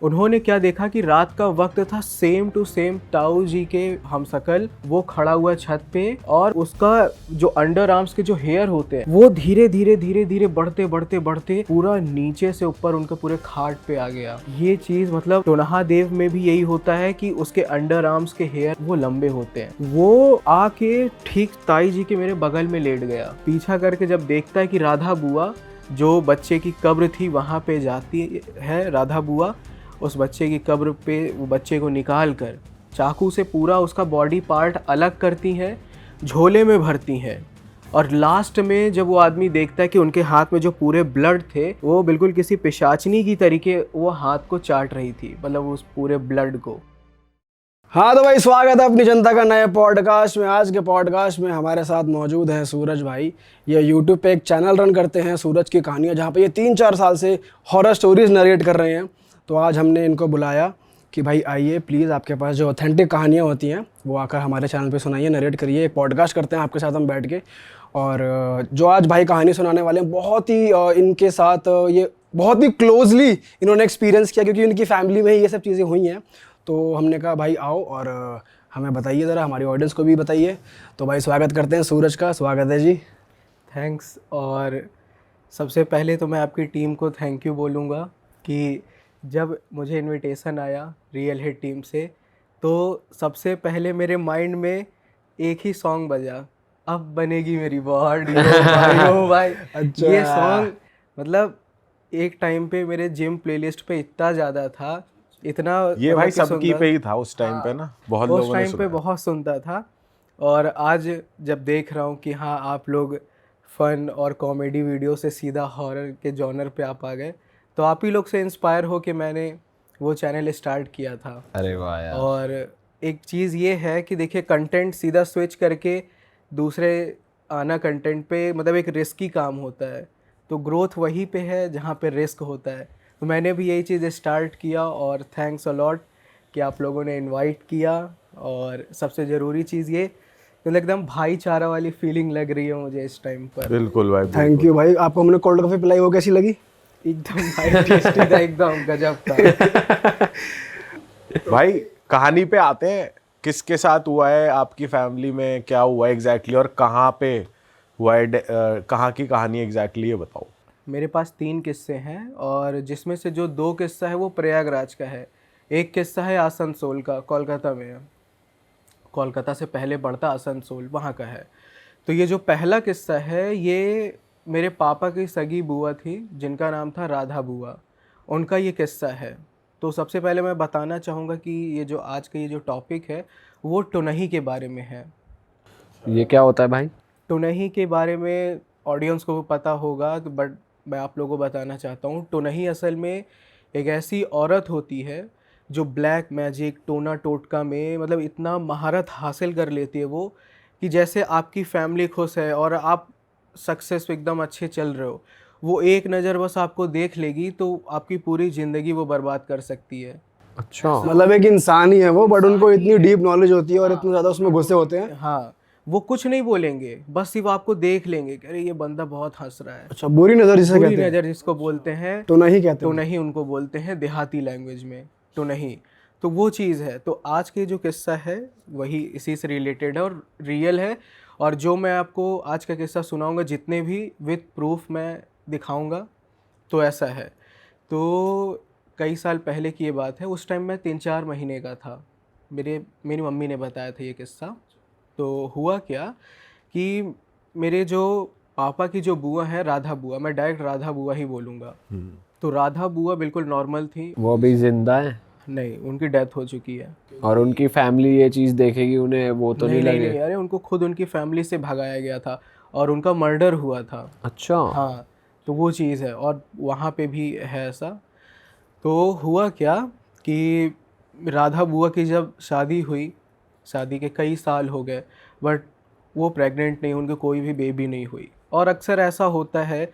उन्होंने क्या देखा कि रात का वक्त था, सेम टू सेम ताऊ जी के हमशक्ल वो खड़ा हुआ छत पे, और उसका जो अंडर आर्म्स के जो हेयर होते हैं वो धीरे धीरे धीरे धीरे बढ़ते बढ़ते बढ़ते पूरा नीचे से ऊपर उनके पूरे खाट पे आ गया। ये चीज मतलब टोनहा देव में भी यही होता है कि उसके अंडर आर्म्स के हेयर वो लंबे होते हैं। वो आके ठीक ताई जी के मेरे बगल में लेट गया। पीछा करके जब देखता है कि राधा बुआ जो बच्चे की कब्र थी वहाँ पे जाती है, राधा बुआ उस बच्चे की कब्र पे वो बच्चे को निकाल कर चाकू से पूरा उसका बॉडी पार्ट अलग करती हैं, झोले में भरती हैं, और लास्ट में जब वो आदमी देखता है कि उनके हाथ में जो पूरे ब्लड थे वो बिल्कुल किसी पिशाचनी की तरीके वो हाथ को चाट रही थी, मतलब उस पूरे ब्लड को। हाँ तो भाई स्वागत है अपनी जनता का नए पॉडकास्ट में। आज के पॉडकास्ट में हमारे साथ मौजूद हैं सूरज भाई। ये यूट्यूब पे एक चैनल रन करते हैं सूरज की कहानियाँ, जहाँ पे ये 3-4 साल से हॉरर स्टोरीज नरेट कर रहे हैं। तो आज हमने इनको बुलाया कि भाई आइए प्लीज़, आपके पास जो ऑथेंटिक कहानियाँ होती हैं वो आकर हमारे चैनल पे सुनाइए, नरेट करिए, एक पॉडकास्ट करते हैं आपके साथ हम बैठ के। और जो आज भाई कहानी सुनाने वाले हैं बहुत ही इनके साथ ये बहुत ही क्लोजली इन्होंने एक्सपीरियंस किया, क्योंकि उनकी फैमिली में ही ये सब चीज़ें हुई हैं। तो हमने कहा भाई आओ और हमें बताइए ज़रा, हमारी ऑडियंस को भी बताइए। तो भाई स्वागत करते हैं सूरज का। स्वागत है जी। थैंक्स। और सबसे पहले तो मैं आपकी टीम को थैंक यू बोलूँगा कि जब मुझे इनविटेशन आया रियल हिट टीम से, तो सबसे पहले मेरे माइंड में एक ही सॉन्ग बजा, अब बनेगी मेरी बॉडी ओ भाई ओ भाई। अच्छा। ये सॉन्ग मतलब एक टाइम पे मेरे जिम प्लेलिस्ट पे इतना ज़्यादा था, इतना ये भाई सबकी सुनता पे ही था उस टाइम पे ना, बहुत उस लोगों ने टाइम पे सुना। बहुत सुनता था। और आज जब देख रहा हूँ कि हाँ आप लोग फन और कॉमेडी वीडियो से सीधा हॉरर के जॉनर पे आप आ गए, तो आप ही लोग से इंस्पायर हो कि मैंने वो चैनल स्टार्ट किया था। अरे वाह यार। और एक चीज़ ये है कि देखिए कंटेंट सीधा स्विच करके दूसरे आना कंटेंट पे मतलब एक रिस्की काम होता है, तो ग्रोथ वहीं पे है जहाँ पे रिस्क होता है। तो मैंने भी यही चीज़ स्टार्ट किया और थैंक्स अलॉट कि आप लोगों ने इनवाइट किया। और सबसे ज़रूरी चीज़ ये तो एकदम भाईचारा वाली फीलिंग लग रही है मुझे इस टाइम पर। बिल्कुल भाई, थैंक यू भाई। आपको हमने कोल्ड कॉफ़ी पिलाई, वो कैसी लगी? एकदम भाई टेस्टी था, एकदम गजब था। भाई कहानी पे आते हैं, किसके साथ हुआ है, आपकी फैमिली में क्या हुआ है एग्जैक्टली, और कहाँ पे हुआ है, कहाँ की कहानी एग्जैक्टली ये बताओ। मेरे पास 3 किस्से हैं, और जिसमें से जो 2 किस्सा है वो प्रयागराज का है, एक किस्सा है आसनसोल का, कोलकाता में है, कोलकाता से पहले पड़ता आसनसोल, वहाँ का है। तो ये जो पहला किस्सा है ये मेरे पापा की सगी बुआ थी जिनका नाम था राधा बुआ, उनका ये किस्सा है। तो सबसे पहले मैं बताना चाहूँगा कि ये जो आज का ये जो टॉपिक है वो टुनही के बारे में है। ये क्या होता है भाई? टुनही के बारे में ऑडियंस को पता होगा तो बट मैं आप लोगों को बताना चाहता हूँ। टुनही असल में एक ऐसी औरत होती है जो ब्लैक मैजिक टोना टोटका में मतलब इतना महारत हासिल कर लेती है वो, कि जैसे आपकी फैमिली खुश है और आप सक्सेस एकदम अच्छे चल रहे हो, वो एक नज़र बस आपको देख लेगी तो आपकी पूरी ज़िंदगी वो बर्बाद कर सकती है। अच्छा। मतलब एक इंसान ही है वो, बट उनको इतनी डीप नॉलेज होती है और इतना ज़्यादा उसमें घुसे होते हैं। हाँ, वो कुछ नहीं बोलेंगे, बस सिर्फ आपको देख लेंगे कि अरे ये बंदा बहुत हंस रहा है। अच्छा, बुरी नज़र जिसे बुरी कहते हैं, नज़र जिसको बोलते हैं, तो नहीं कहते तो हैं। नहीं उनको बोलते हैं देहाती लैंग्वेज में, तो नहीं। तो वो चीज़ है। तो आज के जो किस्सा है वही इसी से रिलेटेड है और रियल है, और जो मैं आपको आज का किस्सा सुनाऊंगा जितने भी विद प्रूफ मैं दिखाऊंगा, तो ऐसा है। तो कई साल पहले की ये बात है, उस टाइम मैं 3-4 महीने का था। मेरी मम्मी ने बताया था ये किस्सा। तो हुआ क्या कि मेरे जो पापा की जो बुआ है राधा बुआ, मैं डायरेक्ट राधा बुआ ही बोलूँगा। तो राधा बुआ बिल्कुल नॉर्मल थी। वो अभी जिंदा है? नहीं, उनकी डेथ हो चुकी है। और उनकी फैमिली ये चीज देखेगी, उन्हें वो तो नहीं लगे? नहीं, अरे उनको खुद उनकी फैमिली से भगाया गया था और उनका मर्डर हुआ था। अच्छा। हाँ, तो वो चीज़ है और वहाँ पे भी है ऐसा। तो हुआ क्या कि राधा बुआ की जब शादी हुई, शादी के कई साल हो गए, बट वो प्रेग्नेंट नहीं, उनकी कोई भी बेबी नहीं हुई। और अक्सर ऐसा होता है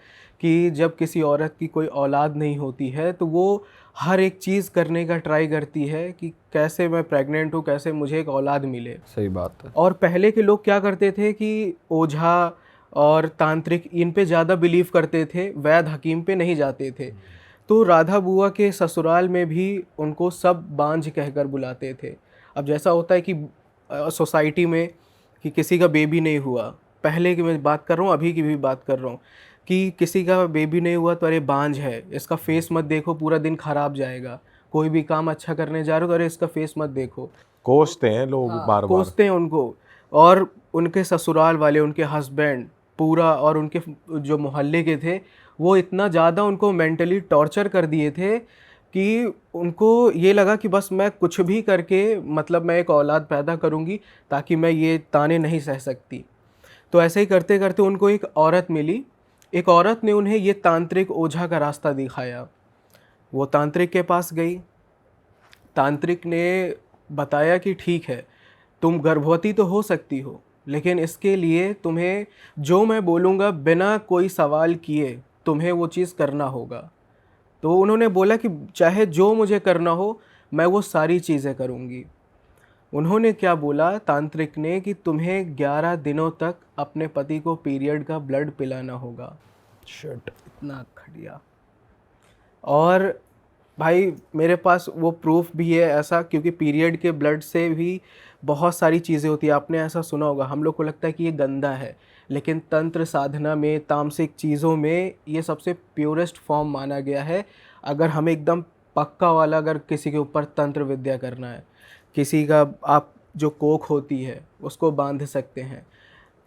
कि जब किसी औरत की कोई औलाद नहीं होती है तो वो हर एक चीज़ करने का ट्राई करती है कि कैसे मैं प्रेग्नेंट हूँ, कैसे मुझे एक औलाद मिले। सही बात है। और पहले के लोग क्या करते थे कि ओझा और तांत्रिक इन पे ज़्यादा बिलीव करते थे, वैद्य हकीम पे नहीं जाते थे। तो राधा बुआ के ससुराल में भी उनको सब बांझ कहकर बुलाते थे। अब जैसा होता है कि सोसाइटी में कि किसी का बेबी नहीं हुआ, पहले की मैं बात कर रहा हूँ, अभी की भी बात कर रहा हूँ, कि किसी का बेबी नहीं हुआ तो अरे बांझ है, इसका फेस मत देखो, पूरा दिन खराब जाएगा। कोई भी काम अच्छा करने जा रहे हो तो अरे इसका फेस मत देखो, कोसते हैं लोग बार बार। कोसते हैं उनको। और उनके ससुराल वाले, उनके हस्बैंड पूरा, और उनके जो मोहल्ले के थे, वो इतना ज़्यादा उनको मेंटली टॉर्चर कर दिए थे कि उनको ये लगा कि बस मैं कुछ भी करके, मतलब मैं एक औलाद पैदा करूँगी ताकि मैं ये ताने नहीं सह सकती। तो ऐसे ही करते करते उनको एक औरत मिली। एक औरत ने उन्हें ये तांत्रिक ओझा का रास्ता दिखाया। वो तांत्रिक के पास गई। तांत्रिक ने बताया कि ठीक है, तुम गर्भवती तो हो सकती हो, लेकिन इसके लिए तुम्हें जो मैं बोलूँगा बिना कोई सवाल किए तुम्हें वो चीज़ करना होगा। तो उन्होंने बोला कि चाहे जो मुझे करना हो मैं वो सारी चीज़ें करूँगी। उन्होंने क्या बोला तांत्रिक ने कि तुम्हें 11 दिनों तक अपने पति को पीरियड का ब्लड पिलाना होगा। शिट। इतना घटिया। और भाई मेरे पास वो प्रूफ भी है ऐसा, क्योंकि पीरियड के ब्लड से भी बहुत सारी चीज़ें होती है। आपने ऐसा सुना होगा, हम लोग को लगता है कि ये गंदा है, लेकिन तंत्र साधना में, तामसिक चीज़ों में ये सबसे प्योरेस्ट फॉर्म माना गया है। अगर हमें एकदम पक्का वाला, अगर किसी के ऊपर तंत्र विद्या करना है, किसी का आप जो कोख होती है उसको बांध सकते हैं,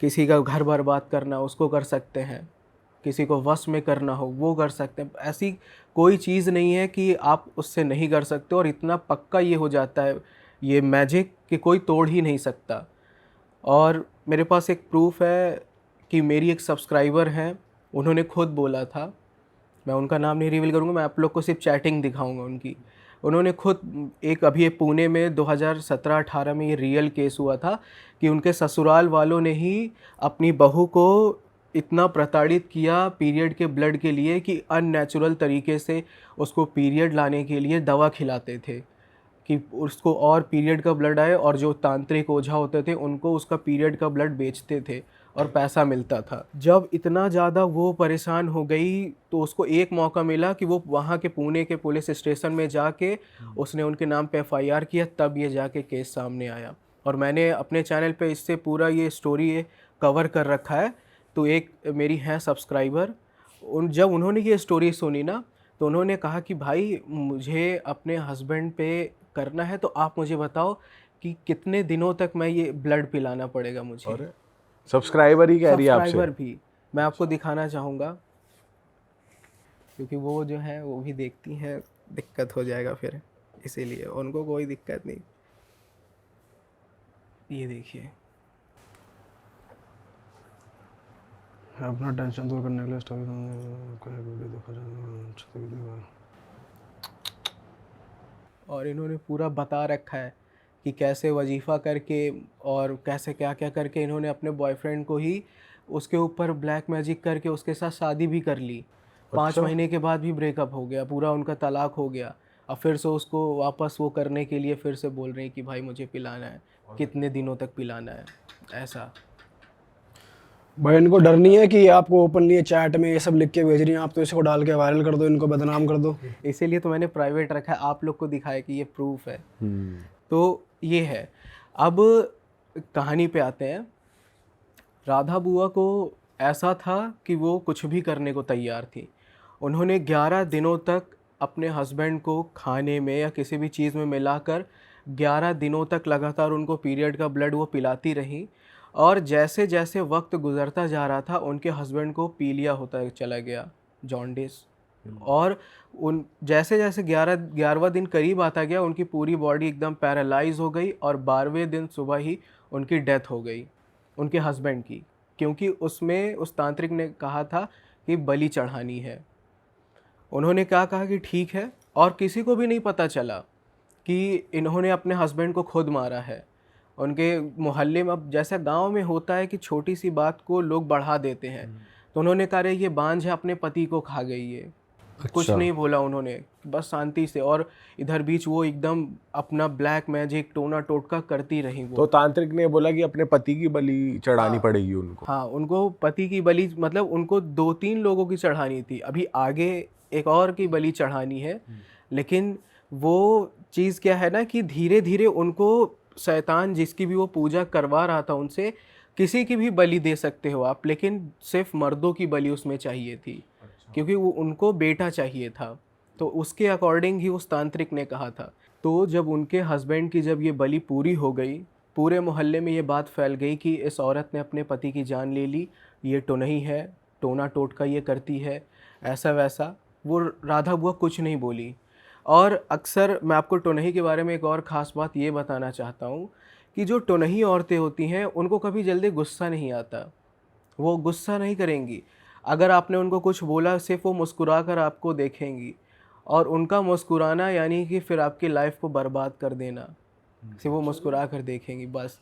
किसी का घर बर्बाद करना उसको कर सकते हैं, किसी को वश में करना हो वो कर सकते हैं। ऐसी कोई चीज़ नहीं है कि आप उससे नहीं कर सकते। और इतना पक्का ये हो जाता है ये मैजिक कि कोई तोड़ ही नहीं सकता। और मेरे पास एक प्रूफ है कि मेरी एक सब्सक्राइबर हैं, उन्होंने खुद बोला था, मैं उनका नाम नहीं रिवील करूँगा, मैं आप लोग को सिर्फ चैटिंग दिखाऊंगा उनकी। उन्होंने खुद एक अभी पुणे में 2017-18 में ये रियल केस हुआ था कि उनके ससुराल वालों ने ही अपनी बहू को इतना प्रताड़ित किया पीरियड के ब्लड के लिए कि अननेचुरल तरीके से उसको पीरियड लाने के लिए दवा खिलाते थे कि उसको और पीरियड का ब्लड आए। और जो तांत्रिक ओझा होते थे उनको उसका पीरियड का ब्लड बेचते थे और पैसा मिलता था। जब इतना ज़्यादा वो परेशान हो गई तो उसको एक मौका मिला कि वो वहाँ के पुणे के पुलिस स्टेशन में जाके उसने उनके नाम पे FIR किया, तब ये जाके केस सामने आया। और मैंने अपने चैनल पे इससे पूरा ये स्टोरी कवर कर रखा है। तो एक मेरी हैं सब्सक्राइबर, जब उन्होंने ये स्टोरी सुनी ना तो उन्होंने कहा कि भाई मुझे अपने हस्बैंड पे करना है, तो आप मुझे बताओ कि कितने दिनों तक मैं ये ब्लड पिलाना पड़ेगा मुझे। और सब्सक्राइबर ही कह रही है आपसे। सब्सक्राइबर भी मैं आपको दिखाना चाहूँगा, क्योंकि वो जो है वो भी देखती हैं, दिक्कत हो जाएगा फिर, इसीलिए उनको कोई दिक्कत नहीं। ये देखिए, अपना टेंशन दूर करने के लिए स्टोरी और इन्होंने पूरा बता रखा है कि कैसे वजीफ़ा करके और कैसे क्या क्या करके इन्होंने अपने बॉयफ्रेंड को ही उसके ऊपर ब्लैक मैजिक करके उसके साथ शादी भी कर ली। 5 महीने के बाद भी ब्रेकअप हो गया, पूरा उनका तलाक हो गया। अब फिर से उसको वापस वो करने के लिए फिर से बोल रहे हैं कि भाई मुझे पिलाना है, कितने दिनों तक पिलाना है, ऐसा। भाई इनको डर नहीं है कि आपको ओपनली चैट में ये सब लिख के भेज रही हैं, आप तो इसको डाल के वायरल कर दो, इनको बदनाम कर दो। इसीलिए तो मैंने प्राइवेट रखा है, आप लोग को दिखाया कि ये प्रूफ है। तो ये है। अब कहानी पे आते हैं। राधा बुआ को ऐसा था कि वो कुछ भी करने को तैयार थी। उन्होंने 11 दिनों तक अपने हस्बैंड को खाने में या किसी भी चीज़ में मिलाकर 11 दिनों तक लगातार उनको पीरियड का ब्लड वो पिलाती रही। और जैसे जैसे वक्त गुजरता जा रहा था उनके हस्बैंड को पीलिया होता चला गया, जॉन्डिस। और उन जैसे जैसे 11वां दिन करीब आता गया उनकी पूरी बॉडी एकदम पैरालाइज हो गई और 12वें दिन सुबह ही उनकी डेथ हो गई, उनके हस्बैंड की। क्योंकि उसमें उस तांत्रिक ने कहा था कि बलि चढ़ानी है। उन्होंने क्या कहा कि ठीक है, और किसी को भी नहीं पता चला कि इन्होंने अपने हस्बैंड को खुद मारा है। उनके मोहल्ले में, अब जैसा गांव में होता है कि छोटी सी बात को लोग बढ़ा देते हैं, तो उन्होंने कहा रे ये बांझ है, अपने पति को खा गई है। कुछ नहीं बोला उन्होंने, बस शांति से। और इधर बीच वो एकदम अपना ब्लैक मैजिक टोना टोटका करती रही वो। तो तांत्रिक ने बोला कि अपने पति की बलि चढ़ानी पड़ेगी उनको। हाँ, उनको पति की बलि, मतलब उनको 2-3 लोगों की चढ़ानी थी। अभी आगे एक और की बलि चढ़ानी है। लेकिन वो चीज़ क्या है ना कि धीरे धीरे उनको शैतान जिसकी भी वो पूजा करवा रहा था उनसे, किसी की भी बलि दे सकते हो आप, लेकिन सिर्फ मर्दों की बलि उसमें चाहिए थी, क्योंकि वो उनको बेटा चाहिए था। तो उसके अकॉर्डिंग ही उस तांत्रिक ने कहा था। तो जब उनके हस्बैंड की जब ये बलि पूरी हो गई, पूरे मोहल्ले में ये बात फैल गई कि इस औरत ने अपने पति की जान ले ली, ये टोनही है, टोना टोटका ये करती है, ऐसा वैसा। वो राधा बुआ कुछ नहीं बोली। और अक्सर मैं आपको टोनही के बारे में एक और ख़ास बात ये बताना चाहता हूँ कि जो टोनही औरतें होती हैं उनको कभी जल्दी गुस्सा नहीं आता, वो गुस्सा नहीं करेंगी। अगर आपने उनको कुछ बोला सिर्फ वो मुस्कुरा कर आपको देखेंगी, और उनका मुस्कुराना यानी कि फिर आपकी लाइफ को बर्बाद कर देना, सिर्फ वो मुस्कुरा कर देखेंगी बस।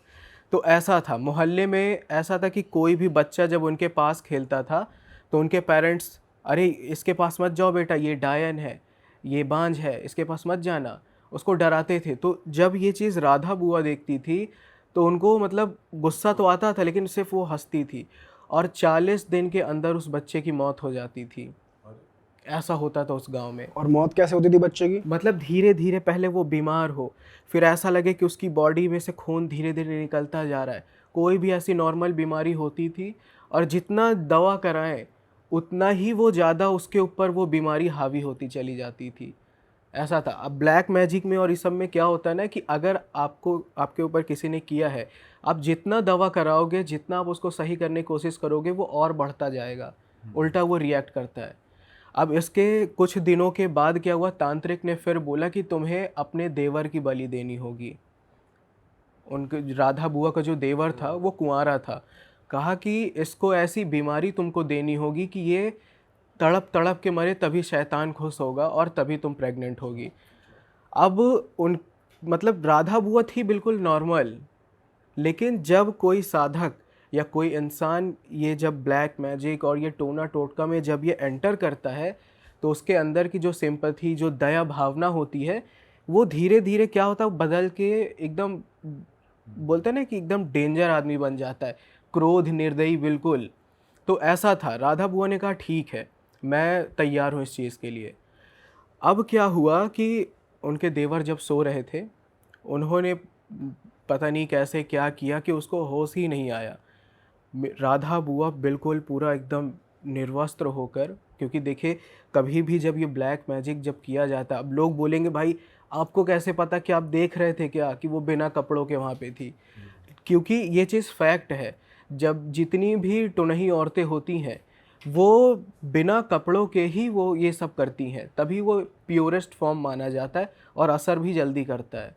तो ऐसा था मोहल्ले में, ऐसा था कि कोई भी बच्चा जब उनके पास खेलता था तो उनके पेरेंट्स, अरे इसके पास मत जाओ बेटा, ये डायन है, ये बांझ है, इसके पास मत जाना, उसको डराते थे। तो जब ये चीज़ राधा बुआ देखती थी तो उनको मतलब गुस्सा तो आता था, लेकिन सिर्फ वो हंसती थी। और 40 दिन के अंदर उस बच्चे की मौत हो जाती थी। ऐसा होता था उस गांव में। और मौत कैसे होती थी बच्चे की? मतलब धीरे धीरे पहले वो बीमार हो, फिर ऐसा लगे कि उसकी बॉडी में से खून धीरे धीरे निकलता जा रहा है। कोई भी ऐसी नॉर्मल बीमारी होती थी और जितना दवा कराएं उतना ही वो ज़्यादा उसके ऊपर वो बीमारी हावी होती चली जाती थी। ऐसा था। अब ब्लैक मैजिक में और इस सब में क्या होता है ना कि अगर आपको, आपके ऊपर किसी ने किया है, आप जितना दवा कराओगे, जितना आप उसको सही करने की कोशिश करोगे, वो और बढ़ता जाएगा, उल्टा वो रिएक्ट करता है। अब इसके कुछ दिनों के बाद क्या हुआ, तांत्रिक ने फिर बोला कि तुम्हें अपने देवर की बलि देनी होगी। उनके राधा बुआ का जो देवर था वो कुंवारा था। कहा कि इसको ऐसी बीमारी तुमको देनी होगी कि ये तड़प तड़प के मरे, तभी शैतान खुश होगा और तभी तुम प्रेग्नेंट होगी। अब उन मतलब राधा बुआ थी बिल्कुल नॉर्मल, लेकिन जब कोई साधक या कोई इंसान ये जब ब्लैक मैजिक और ये टोना टोटका में जब ये एंटर करता है तो उसके अंदर की जो सिंपैथी, जो दया भावना होती है, वो धीरे धीरे क्या होता है, बदल के एकदम, बोलते हैं ना कि एकदम डेंजर आदमी बन जाता है, क्रोध, निर्दयी बिल्कुल। तो ऐसा था। राधा बुआ ने कहा ठीक है, मैं तैयार हूँ इस चीज़ के लिए। अब क्या हुआ कि उनके देवर जब सो रहे थे, उन्होंने पता नहीं कैसे क्या किया कि उसको होश ही नहीं आया। राधा बुआ बिल्कुल पूरा एकदम निर्वस्त्र होकर, क्योंकि देखिए कभी भी जब ये ब्लैक मैजिक जब किया जाता है, अब लोग बोलेंगे भाई आपको कैसे पता कि आप देख रहे थे क्या कि वो बिना कपड़ों के वहाँ पे थी, क्योंकि ये चीज़ फैक्ट है। जब जितनी भी टुनही औरतें होती हैं वो बिना कपड़ों के ही वो ये सब करती हैं, तभी वो प्योरेस्ट फॉर्म माना जाता है और असर भी जल्दी करता है।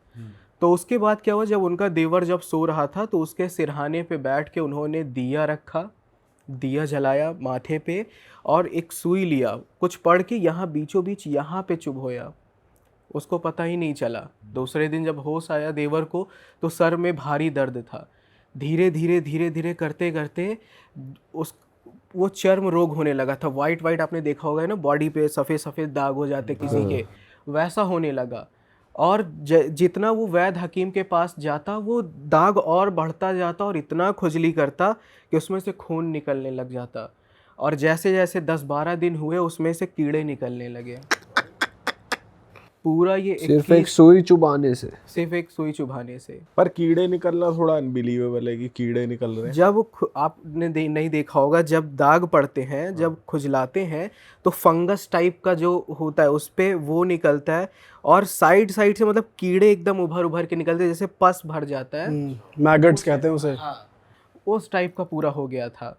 तो उसके बाद क्या हुआ, जब उनका देवर जब सो रहा था तो उसके सिरहाने पे बैठ के उन्होंने दिया रखा, दिया जलाया माथे पे, और एक सुई लिया, कुछ पढ़ के यहाँ बीचों बीच यहाँ पे चुभोया, उसको पता ही नहीं चला। दूसरे दिन जब होश आया देवर को तो सर में भारी दर्द था। धीरे धीरे करते करते उस वो चर्म रोग होने लगा था। वाइट वाइट आपने देखा होगा ना, बॉडी पे सफ़ेद सफ़ेद दाग हो जाते किसी के, वैसा होने लगा। और जितना वो वैद्य हकीम के पास जाता वो दाग और बढ़ता जाता और इतना खुजली करता कि उसमें से खून निकलने लग जाता। और जैसे जैसे 10-12 दिन हुए उसमें से कीड़े निकलने लगे। पूरा ये सिर्फ एक सुई चुभाने से, सिर्फ एक सुई चुभाने से। पर कीड़े निकलना थोड़ा अनबिलीवेबल है कि कीड़े निकल रहे हैं। जब आपने नहीं देखा होगा, जब दाग पड़ते हैं, जब खुजलाते हैं तो फंगस टाइप का जो होता है उस पे वो निकलता है, और साइड साइड से मतलब कीड़े एकदम उभर के निकलते हैं, जैसे पस भर जाता है, मैगट्स कहते हैं उसे। उस टाइप का पूरा हो गया था।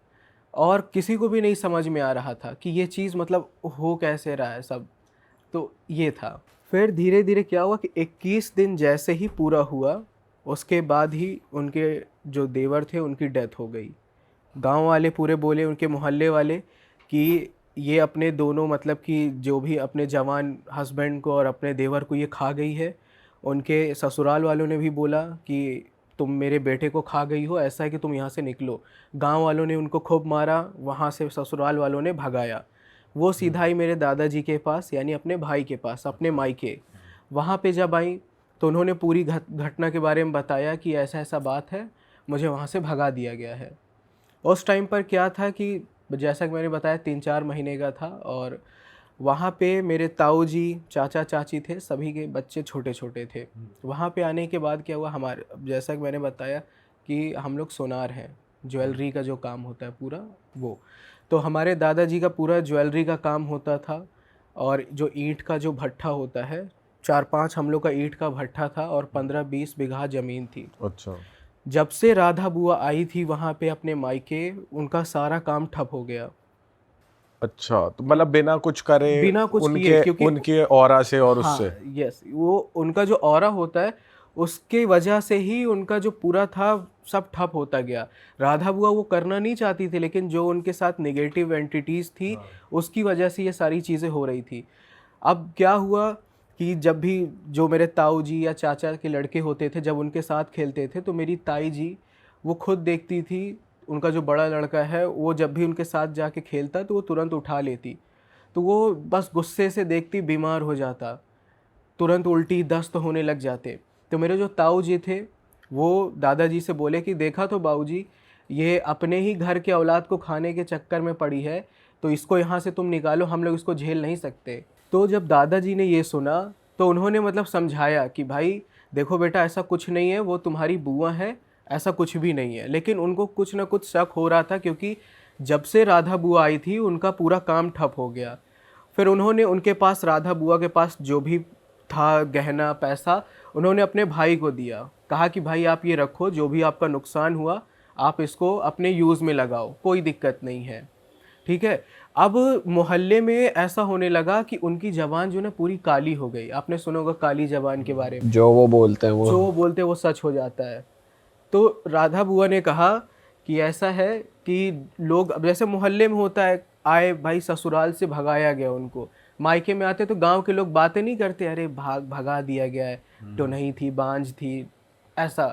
और किसी को भी नहीं समझ में आ रहा था कि ये चीज़ मतलब हो कैसे रहा है सब। तो ये था। फिर धीरे धीरे क्या हुआ कि 21 दिन जैसे ही पूरा हुआ उसके बाद ही उनके जो देवर थे उनकी डेथ हो गई। गांव वाले पूरे बोले, उनके मोहल्ले वाले, कि ये अपने दोनों मतलब कि जो भी अपने जवान हस्बैंड को और अपने देवर को ये खा गई है। उनके ससुराल वालों ने भी बोला कि तुम मेरे बेटे को खा गई हो, ऐसा है कि तुम यहाँ से निकलो। गांव वालों ने उनको खूब मारा, वहाँ से ससुराल वालों ने भगाया। वो सीधा ही मेरे दादाजी के पास, यानी अपने भाई के पास, अपने मायके। वहाँ पे जब आई तो उन्होंने पूरी घटना के बारे में बताया कि ऐसा ऐसा बात है, मुझे वहाँ से भगा दिया गया है। उस टाइम पर क्या था कि जैसा कि मैंने बताया 3-4 महीने का था, और वहाँ पे मेरे ताऊ जी चाचा चाची थे, सभी के बच्चे छोटे छोटे थे। वहाँ पे आने के बाद क्या हुआ, हमारे जैसा कि मैंने बताया कि हम लोग सोनार हैं, ज्वेलरी का जो काम होता है पूरा वो, तो हमारे दादाजी का पूरा ज्वेलरी का काम होता था। और जो ईंट का जो भट्ठा होता है, 4-5 हम लोग का ईंट का भट्ठा था और 15-20 बीघा ज़मीन थी। अच्छा। जब से राधा बुआ आई थी वहाँ पे अपने मायके, उनका सारा काम ठप हो गया। अच्छा, तो मतलब बिना कुछ करे, बिना कुछ किए, उनके क्योंकि उनके ऑरा से और हाँ, उससे। यस, वो उनका जो ऑरा होता है उसके वजह से ही उनका जो पूरा था सब ठप होता गया। राधा बुआ वो करना नहीं चाहती थी, लेकिन जो उनके साथ नेगेटिव एंटिटीज़ थी उसकी वजह से ये सारी चीज़ें हो रही थी। अब क्या हुआ कि जब भी जो मेरे ताऊ जी या चाचा के लड़के होते थे, जब उनके साथ खेलते थे, तो मेरी ताई जी वो खुद देखती थी, उनका जो बड़ा लड़का है वो जब भी उनके साथ जाके खेलता तो वो तुरंत उठा लेती, तो वो बस गुस्से से देखती बीमार हो जाता, तुरंत उल्टी दस्त होने लग जाते। तो मेरे जो ताऊ जी थे वो दादाजी से बोले कि देखा तो बाबूजी, ये अपने ही घर के औलाद को खाने के चक्कर में पड़ी है, तो इसको यहाँ से तुम निकालो, हम लोग इसको झेल नहीं सकते। तो जब दादाजी ने ये सुना तो उन्होंने मतलब समझाया कि भाई देखो बेटा, ऐसा कुछ नहीं है, वो तुम्हारी बुआ है, ऐसा कुछ भी नहीं है। लेकिन उनको कुछ ना कुछ शक हो रहा था, क्योंकि जब से राधा बुआ आई थी उनका पूरा काम ठप हो गया। फिर उन्होंने उनके पास, राधा बुआ के पास जो भी था गहना पैसा, उन्होंने अपने भाई को दिया, कहा कि भाई आप ये रखो, जो भी आपका नुकसान हुआ आप इसको अपने यूज़ में लगाओ, कोई दिक्कत नहीं है, ठीक है। अब मोहल्ले में ऐसा होने लगा कि उनकी ज़बान जो ना पूरी काली हो गई। आपने सुना होगा काली ज़बान के बारे में, जो वो बोलते हैं जो वो। वो बोलते हैं वो सच हो जाता है। तो राधा बुआ ने कहा कि ऐसा है कि लोग, अब जैसे मोहल्ले में होता है, आए भाई ससुराल से भगाया गया उनको, मायके में आते तो गांव के लोग बातें नहीं करते, अरे भगा दिया गया है, तो नहीं थी, बांझ थी, ऐसा।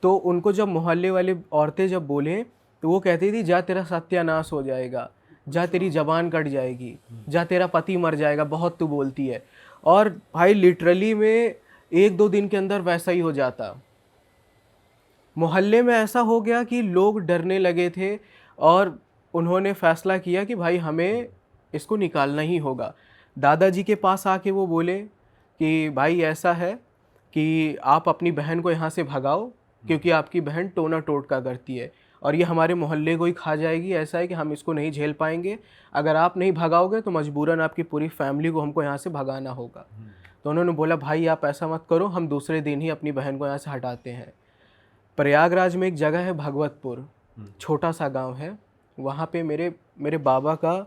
तो उनको जब मोहल्ले वाले औरतें जब बोले तो वो कहती थी, जा तेरा सत्यानाश हो जाएगा, जा तेरी जबान कट जाएगी, जा तेरा पति मर जाएगा, बहुत तू बोलती है। और भाई लिटरली में 1-2 दिन के अंदर वैसा ही हो जाता। मोहल्ले में ऐसा हो गया कि लोग डरने लगे थे और उन्होंने फैसला किया कि भाई हमें इसको निकालना ही होगा। दादाजी के पास आके वो बोले कि भाई ऐसा है कि आप अपनी बहन को यहाँ से भगाओ, क्योंकि आपकी बहन टोना टोटका करती है और ये हमारे मोहल्ले को ही खा जाएगी। ऐसा है कि हम इसको नहीं झेल पाएंगे, अगर आप नहीं भगाओगे तो मजबूरन आपकी पूरी फैमिली को हमको यहाँ से भगाना होगा। तो उन्होंने बोला भाई आप ऐसा मत करो, हम दूसरे दिन ही अपनी बहन को यहाँ से हटाते हैं। प्रयागराज में एक जगह है भगवतपुर, छोटा सा गांव है, वहाँ पे मेरे बाबा का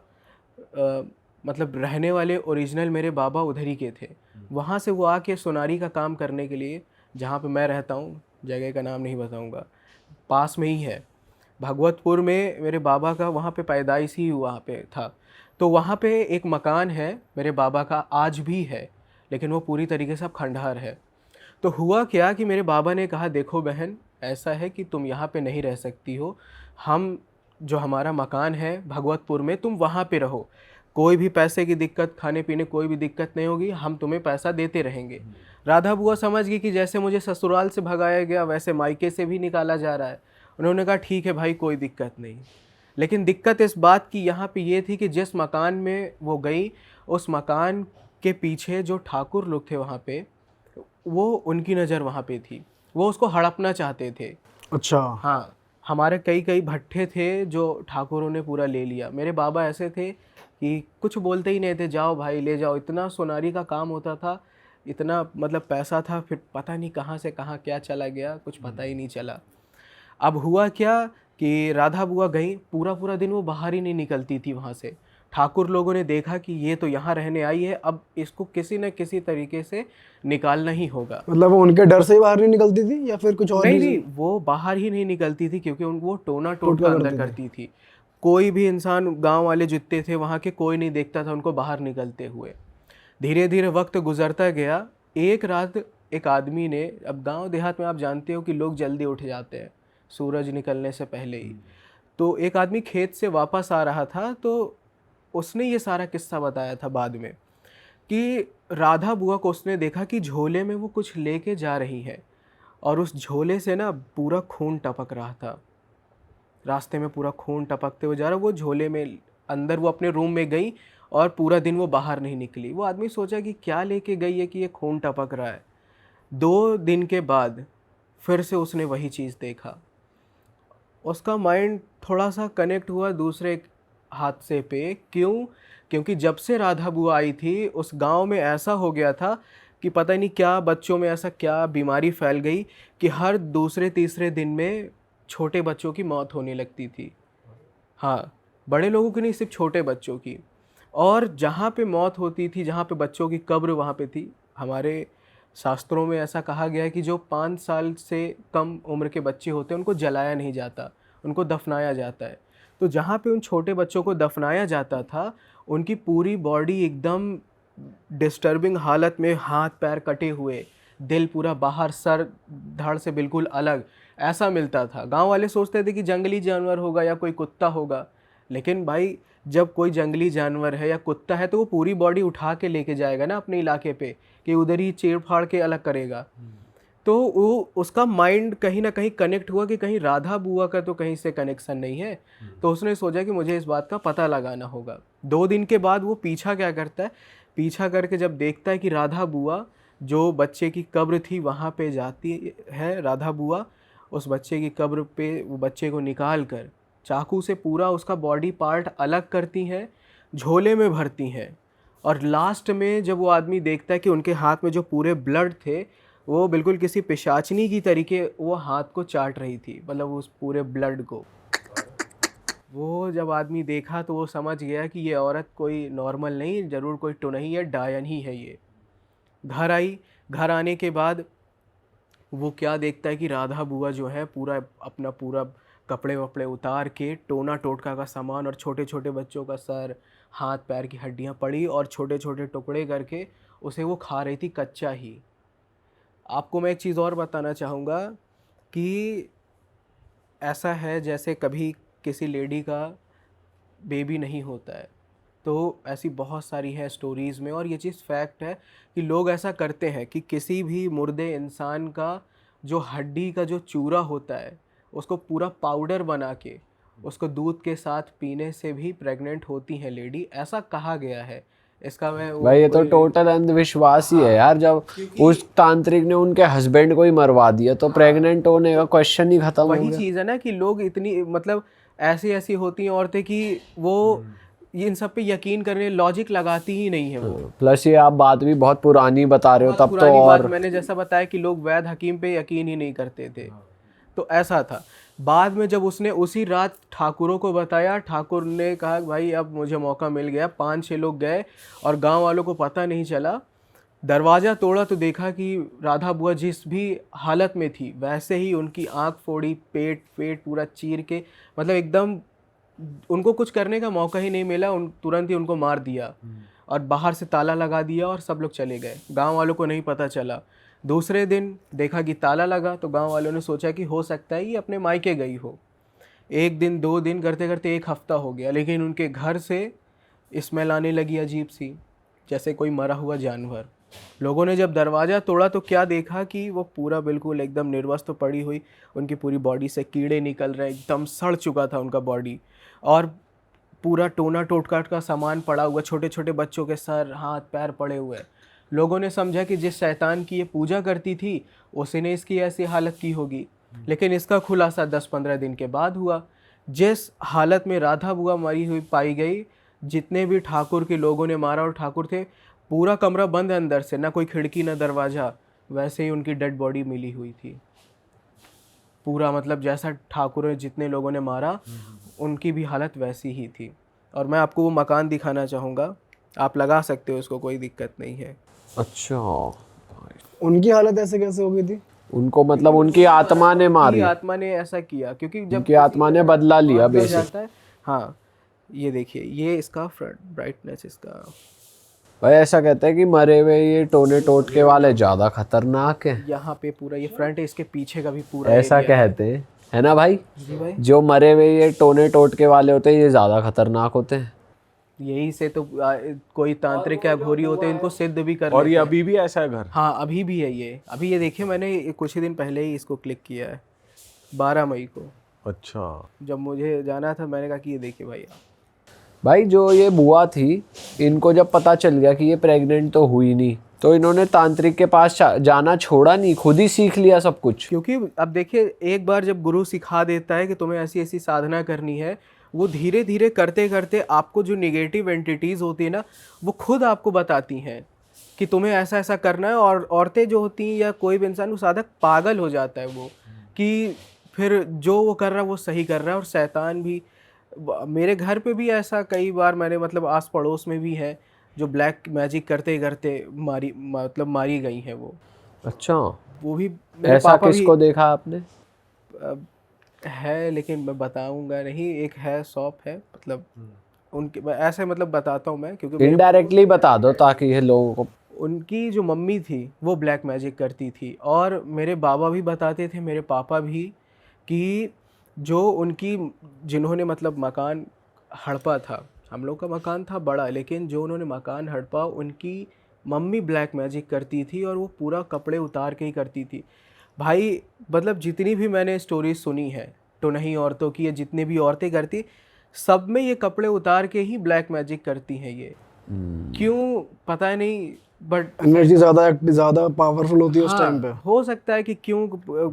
मतलब रहने वाले ओरिजिनल मेरे बाबा उधर ही के थे। वहाँ से वो आके सोनारी का काम करने के लिए, जहाँ पे मैं रहता हूँ, जगह का नाम नहीं बताऊँगा, पास में ही है, भगवतपुर में मेरे बाबा का वहाँ पे पैदाइश ही वहाँ पे था। तो वहाँ पे एक मकान है मेरे बाबा का, आज भी है, लेकिन वो पूरी तरीके से अब खंडहर है। तो हुआ क्या कि मेरे बाबा ने कहा, देखो बहन, ऐसा है कि तुम यहाँ पे नहीं रह सकती हो, हम जो हमारा मकान है भगवतपुर में, तुम वहाँ पे रहो, कोई भी पैसे की दिक्कत, खाने पीने कोई भी दिक्कत नहीं होगी, हम तुम्हें पैसा देते रहेंगे। राधा बुआ समझ गई कि जैसे मुझे ससुराल से भगाया गया वैसे मायके से भी निकाला जा रहा है। उन्होंने कहा ठीक है भाई, कोई दिक्कत नहीं। लेकिन दिक्कत इस बात की यहाँ पे ये थी कि जिस मकान में वो गई, उस मकान के पीछे जो ठाकुर लोग थे वहाँ पे, वो उनकी नज़र वहाँ पे थी, वो उसको हड़पना चाहते थे। अच्छा। हाँ, हमारे कई भट्ठे थे जो ठाकुरों ने पूरा ले लिया। मेरे बाबा ऐसे थे कि कुछ बोलते ही नहीं थे, जाओ भाई ले जाओ। इतना सोनारी का काम होता था, इतना मतलब पैसा था, फिर पता नहीं कहाँ से कहाँ क्या चला गया, कुछ पता ही नहीं चला। अब हुआ क्या कि राधा बुआ गई, पूरा दिन वो बाहर ही नहीं निकलती थी वहाँ से। ठाकुर लोगों ने देखा कि ये तो यहाँ रहने आई है, अब इसको किसी न किसी तरीके से निकालना ही होगा। मतलब वो उनके डर से ही बाहर नहीं निकलती थी या फिर कुछ और नहीं, वो बाहर ही नहीं निकलती थी, क्योंकि वो टोना टोटका अंदर करती थी। कोई भी इंसान, गांव वाले जितने थे वहाँ के, कोई नहीं देखता था उनको बाहर निकलते हुए। धीरे धीरे वक्त गुजरता गया। एक रात एक आदमी ने, अब गांव देहात में आप जानते हो कि लोग जल्दी उठ जाते हैं सूरज निकलने से पहले ही, तो एक आदमी खेत से वापस आ रहा था, तो उसने ये सारा किस्सा बताया था बाद में कि राधा बुआ को उसने देखा कि झोले में वो कुछ लेके जा रही है और उस झोले से ना पूरा खून टपक रहा था, रास्ते में पूरा खून टपकते हुए जा रहा। वो झोले में अंदर, वो अपने रूम में गई और पूरा दिन वो बाहर नहीं निकली। वो आदमी सोचा कि क्या लेके गई है कि ये खून टपक रहा है। 2 दिन के बाद फिर से उसने वही चीज़ देखा। उसका माइंड थोड़ा सा कनेक्ट हुआ दूसरे हादसे पे। क्यों? क्योंकि जब से राधा बुआ आई थी उस गांव में ऐसा हो गया था कि पता नहीं क्या बच्चों में ऐसा क्या बीमारी फैल गई कि हर दूसरे तीसरे दिन में छोटे बच्चों की मौत होने लगती थी। हाँ, बड़े लोगों की नहीं, सिर्फ छोटे बच्चों की। और जहाँ पे मौत होती थी, जहाँ पे बच्चों की कब्र वहाँ पे थी। हमारे शास्त्रों में ऐसा कहा गया है कि जो 5 साल से कम उम्र के बच्चे होते हैं उनको जलाया नहीं जाता, उनको दफनाया जाता है। तो जहाँ पे उन छोटे बच्चों को दफनाया जाता था उनकी पूरी बॉडी एकदम डिस्टर्बिंग हालत में, हाथ पैर कटे हुए, दिल पूरा बाहर, सर धड़ से बिल्कुल अलग, ऐसा मिलता था। गांव वाले सोचते थे कि जंगली जानवर होगा या कोई कुत्ता होगा, लेकिन भाई जब कोई जंगली जानवर है या कुत्ता है तो वो पूरी बॉडी उठा के लेके जाएगा ना अपने इलाके पे, कि उधर ही चीर फाड़ के अलग करेगा। तो वो उसका माइंड कहीं ना कहीं कनेक्ट हुआ कि कहीं राधा बुआ का तो कहीं से कनेक्शन नहीं है। तो उसने सोचा कि मुझे इस बात का पता लगाना होगा। 2 दिन के बाद वो पीछा क्या करता है, पीछा करके जब देखता है कि राधा बुआ जो बच्चे की कब्र थी वहाँ पे जाती है, राधा बुआ उस बच्चे की कब्र पे वो बच्चे को निकाल कर चाकू से पूरा उसका बॉडी पार्ट अलग करती हैं, झोले में भरती हैं। और लास्ट में जब वो आदमी देखता है कि उनके हाथ में जो पूरे ब्लड थे वो बिल्कुल किसी पिशाचनी की तरीके वो हाथ को चाट रही थी, मतलब उस पूरे ब्लड को। वो जब आदमी देखा तो वो समझ गया कि ये औरत कोई नॉर्मल नहीं, ज़रूर कोई टुनही है, डायन ही है ये। घर आई, घर आने के बाद वो क्या देखता है कि राधा बुआ जो है पूरा अपना पूरा कपड़े वपड़े उतार के टोना टोटका का सामान और छोटे छोटे बच्चों का सर, हाथ पैर की हड्डियां पड़ी और छोटे छोटे टुकड़े करके उसे वो खा रही थी कच्चा ही। आपको मैं एक चीज़ और बताना चाहूँगा कि ऐसा है जैसे कभी किसी लेडी का बेबी नहीं होता है, तो ऐसी बहुत सारी है स्टोरीज़ में। और ये चीज़ फैक्ट है कि लोग ऐसा करते हैं कि किसी भी मुर्दे इंसान का जो हड्डी का जो चूरा होता है उसको पूरा पाउडर बना के उसको दूध के साथ पीने से भी प्रेग्नेंट होती हैं लेडी, ऐसा कहा गया है। इसका मैं भाई ये तो टोटल अंधविश्वास ही है यार। जब उस तांत्रिक ने उनके हस्बैंड को ही मरवा दिया तो प्रेग्नेंट होने का क्वेश्चन ही खत्म हो वही गया। चीज़ है ना कि लोग इतनी मतलब ऐसी ऐसी होती हैं औरतें कि वो ये इन सब पे यकीन करने लॉजिक लगाती ही नहीं है वो। प्लस ये आप बात भी बहुत पुरानी बता रहे हो, तब तो पुरानी बात, और मैंने जैसा बताया कि लोग वैद्य हकीम पे यकीन ही नहीं करते थे। तो ऐसा था। बाद में जब उसने उसी रात ठाकुरों को बताया, ठाकुर ने कहा भाई अब मुझे मौका मिल गया। 5-6 लोग गए और गांव वालों को पता नहीं चला। दरवाज़ा तोड़ा तो देखा कि राधा बुआ जिस भी हालत में थी वैसे ही उनकी आंख फोड़ी, पेट पूरा चीर के, मतलब एकदम उनको कुछ करने का मौका ही नहीं मिला, तुरंत ही उनको मार दिया और बाहर से ताला लगा दिया और सब लोग चले गए। गांव वालों को नहीं पता चला। दूसरे दिन देखा कि ताला लगा तो गांव वालों ने सोचा कि हो सकता है ये अपने मायके गई हो। 1 दिन 2 दिन करते करते 1 हफ्ता हो गया, लेकिन उनके घर से स्मेल आने लगी अजीब सी, जैसे कोई मरा हुआ जानवर। लोगों ने जब दरवाज़ा तोड़ा तो क्या देखा कि वो पूरा बिल्कुल एकदम निर्वस्त्र पड़ी हुई, उनकी पूरी बॉडी से कीड़े निकल रहे, एकदम सड़ चुका था उनका बॉडी, और पूरा टोना टोटकाट का सामान पड़ा हुआ, छोटे छोटे बच्चों के सर हाथ पैर पड़े हुए। लोगों ने समझा कि जिस शैतान की ये पूजा करती थी उसी ने इसकी ऐसी हालत की होगी। लेकिन इसका खुलासा 10-15 दिन के बाद हुआ। जिस हालत में राधा बुआ मरी हुई पाई गई, जितने भी ठाकुर के लोगों ने मारा और ठाकुर थे, पूरा कमरा बंद है अंदर से, ना कोई खिड़की ना दरवाज़ा, वैसे ही उनकी डेड बॉडी मिली हुई थी पूरा। मतलब जैसा ठाकुर ने जितने लोगों ने मारा उनकी भी हालत वैसी ही थी। और मैं आपको वो मकान दिखाना चाहूँगा, आप लगा सकते हो उसको, कोई दिक्कत नहीं है। अच्छा, उनकी हालत ऐसे कैसे हो गई थी? उनको मतलब उनकी आत्मा ने मारी, आत्मा ने ऐसा किया क्योंकि जब उनकी आत्मा ने बदला लिया बेसिक जाता है। हाँ, ये देखिए, ये इसका फ्रंट ब्राइटनेस इसका। भाई ऐसा कहते हैं कि मरे हुए ये टोने टोटके वाले ज्यादा खतरनाक है। यहाँ पे पूरा ये फ्रंट है, इसके पीछे का भी पूरा ऐसा area है। कहते हैं, है ना भाई? जी भाई, जो मरे हुए ये टोने टोटके वाले होते हैं ये ज्यादा खतरनाक होते हैं। यही से तो कोई तांत्रिक या घोरी होते हैं, इनको सिद्ध भी कर और ये लेते हैं। अभी भी ऐसा है घर? हाँ, अभी भी है ये। अभी ये देखिए, मैंने कुछ ही दिन पहले ही इसको क्लिक किया है, 12 मई को। अच्छा, जब मुझे जाना था मैंने कहा कि ये देखिए भाई आप। भाई जो ये बुआ थी, इनको जब पता चल गया कि ये प्रेग्नेंट तो हुई नहीं, तो इन्होंने तांत्रिक के पास जाना छोड़ा नहीं, खुद ही सीख लिया सब कुछ। क्योंकि अब देखिए, एक बार जब गुरु सिखा देता है कि तुम्हें ऐसी ऐसी साधना करनी है, वो धीरे धीरे करते करते आपको जो निगेटिव एंटिटीज़ होती है ना, वो खुद आपको बताती हैं कि तुम्हें ऐसा ऐसा करना है। और औरतें जो होती हैं या कोई भी इंसान, वो साधक पागल हो जाता है वो, कि फिर जो वो कर रहा है वो सही कर रहा है। और शैतान भी, मेरे घर पे भी ऐसा कई बार मैंने, मतलब आस पड़ोस में भी है जो ब्लैक मैजिक करते करते मारी गई हैं वो। अच्छा, वो भी मेरे ऐसा पापा किसको देखा आपने? है, लेकिन मैं बताऊंगा नहीं। एक है, शॉप है, मतलब उनके ऐसे मतलब बताता हूँ मैं, क्योंकि इनडायरेक्टली बता दो ताकि ये लोगों को। उनकी जो मम्मी थी वो ब्लैक मैजिक करती थी, और मेरे बाबा भी बताते थे, मेरे पापा भी, कि जो उनकी, जिन्होंने मतलब मकान हड़पा था, हम लोग का मकान था बड़ा, लेकिन जो उन्होंने मकान हड़पा, उनकी मम्मी ब्लैक मैजिक करती थी, और वो पूरा कपड़े उतार के ही करती थी। भाई मतलब जितनी भी मैंने स्टोरीज सुनी है टोनही औरतों की, या जितनी भी औरतें करती, सब में ये कपड़े उतार के ही ब्लैक मैजिक करती हैं ये। क्यों पता नहीं, बट एनर्जी ज़्यादा पावरफुल होती है उस टाइम पे। हो सकता है कि क्यों,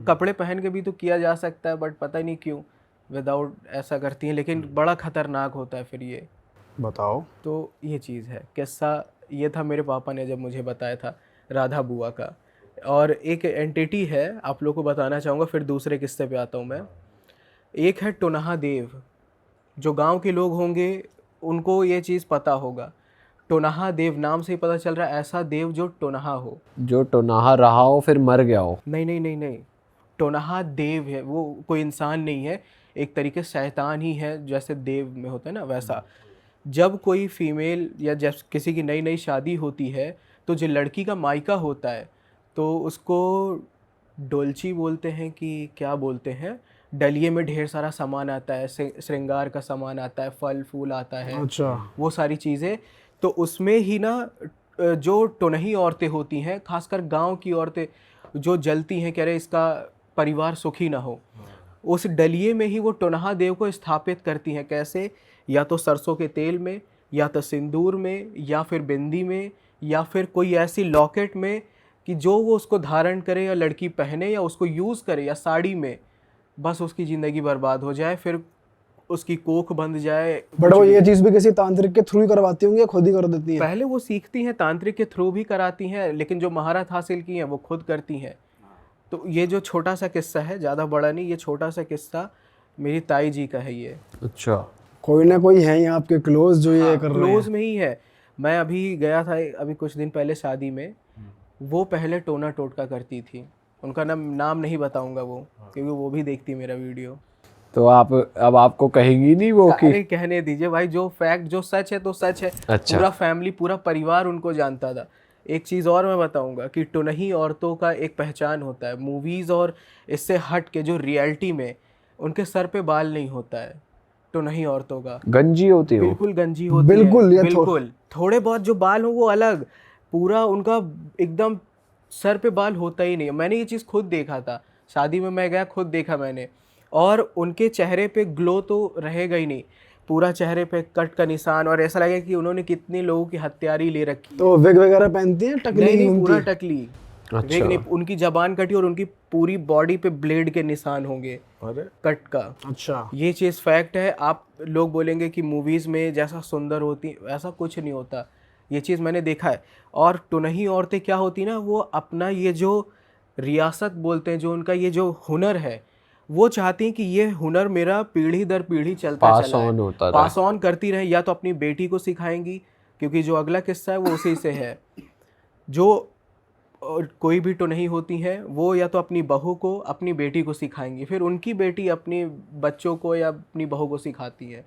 कपड़े पहन के भी तो किया जा सकता है, बट पता नहीं क्यों विदाउट ऐसा करती हैं। लेकिन बड़ा खतरनाक होता है फिर ये। बताओ। तो ये चीज़ है, किस्सा ये था मेरे पापा ने जब मुझे बताया था राधा बुआ का। और एक एंटिटी है, आप लोग को बताना चाहूँगा, फिर दूसरे किस्से पे आता हूँ मैं। एक है टोनहा देव, जो गांव के लोग होंगे उनको ये चीज़ पता होगा। टोनहा देव नाम से ही पता चल रहा है, ऐसा देव जो टोनहा हो। जो टोनाहा रहा हो फिर मर गया हो। नहीं नहीं नहीं नहीं, टोनहा देव है, वो कोई इंसान नहीं है, एक तरीके से शैतान ही है, जैसे देव में होता है ना वैसा। जब कोई फीमेल या जब किसी की नई नई शादी होती है, तो जो लड़की का मायका होता है, तो उसको डोलची बोलते हैं कि क्या बोलते हैं, डलिए में ढेर सारा सामान आता है, श्रृंगार का सामान आता है, फल फूल आता है, अच्छा। वो सारी चीज़ें। तो उसमें ही ना जो टोनही औरतें होती हैं, खासकर गांव की औरतें, जो जलती हैं, कह रहे इसका परिवार सुखी ना हो, उस डलिए में ही वो टोनहा देव को स्थापित करती हैं। कैसे? या तो सरसों के तेल में, या तो सिंदूर में, या फिर बिंदी में, या फिर कोई ऐसी लॉकेट में कि जो वो उसको धारण करे, या लड़की पहने, या उसको यूज़ करे, या साड़ी में, बस उसकी ज़िंदगी बर्बाद हो जाए, फिर उसकी कोख बंध जाए। बट वो ये चीज़ भी किसी तांत्रिक के थ्रू ही करवाती होंगी या खुद ही कर देती हैं? पहले वो सीखती हैं, तांत्रिक के थ्रू भी कराती हैं, लेकिन जो महारत हासिल की हैं वो खुद करती हैं। तो ये जो छोटा सा किस्सा है, ज़्यादा बड़ा नहीं, ये छोटा सा किस्सा मेरी ताई जी का है ये। अच्छा, कोई ना कोई है ही आपके क्लोज जो ये कर रहे क्लोज हैं। में ही है। मैं अभी गया था अभी कुछ दिन पहले शादी में, वो पहले टोना टोटका करती थी। उनका नाम नहीं बताऊंगा वो, क्योंकि वो भी देखती मेरा वीडियो। तो आप अब आपको कहेंगी नहीं वो कि? अरे कहने दीजिए भाई, जो फैक्ट जो सच है तो सच है। अच्छा। पूरा फैमिली, पूरा परिवार उनको जानता था। एक चीज़ और मैं बताऊंगा कि टोनही औरतों का एक पहचान होता है मूवीज़ और इससे हट के, जो रियलिटी में उनके सर पे बाल नहीं होता है टोनही औरतों का। गंजी होती हो? बिल्कुल गंजी होती बिल्कुल, है, ये बिल्कुल। थोड़े बहुत जो बाल हो वो अलग, पूरा उनका एकदम सर पे बाल होता ही नहीं है। मैंने ये चीज़ खुद देखा था, शादी में मैं गया, खुद देखा मैंने। और उनके चेहरे पे ग्लो तो रहेगा ही नहीं, पूरा चेहरे पे कट का निशान, और ऐसा लगे कि उन्होंने कितने लोगों की हत्यारी ले रखी। तो विग वगैरह पहनती हैं, टकली नहीं नहीं, घूमती पूरा हैं? टकली। अच्छा। देख नहीं, उनकी जबान कटी, और उनकी पूरी बॉडी पे ब्लेड के निशान होंगे, अरे कट का। अच्छा। ये चीज़ फैक्ट है। आप लोग बोलेंगे कि मूवीज़ में जैसा सुंदर होती, वैसा कुछ नहीं होता। ये चीज़ मैंने देखा है। और टोनही औरतें क्या होती ना, वो अपना ये जो रियासत बोलते हैं, जो उनका ये जो हुनर है, वो चाहती हैं कि ये हुनर मेरा पीढ़ी दर पीढ़ी चलता पास चला ऑन है, होता रहे। पास ऑन करती रहे। या तो अपनी बेटी को सिखाएंगी, क्योंकि जो अगला किस्सा है वो उसी से है। जो कोई भी टोनही होती हैं, वो या तो अपनी बहू को, अपनी बेटी को सिखाएंगी, फिर उनकी बेटी अपने बच्चों को या अपनी बहू को सिखाती है।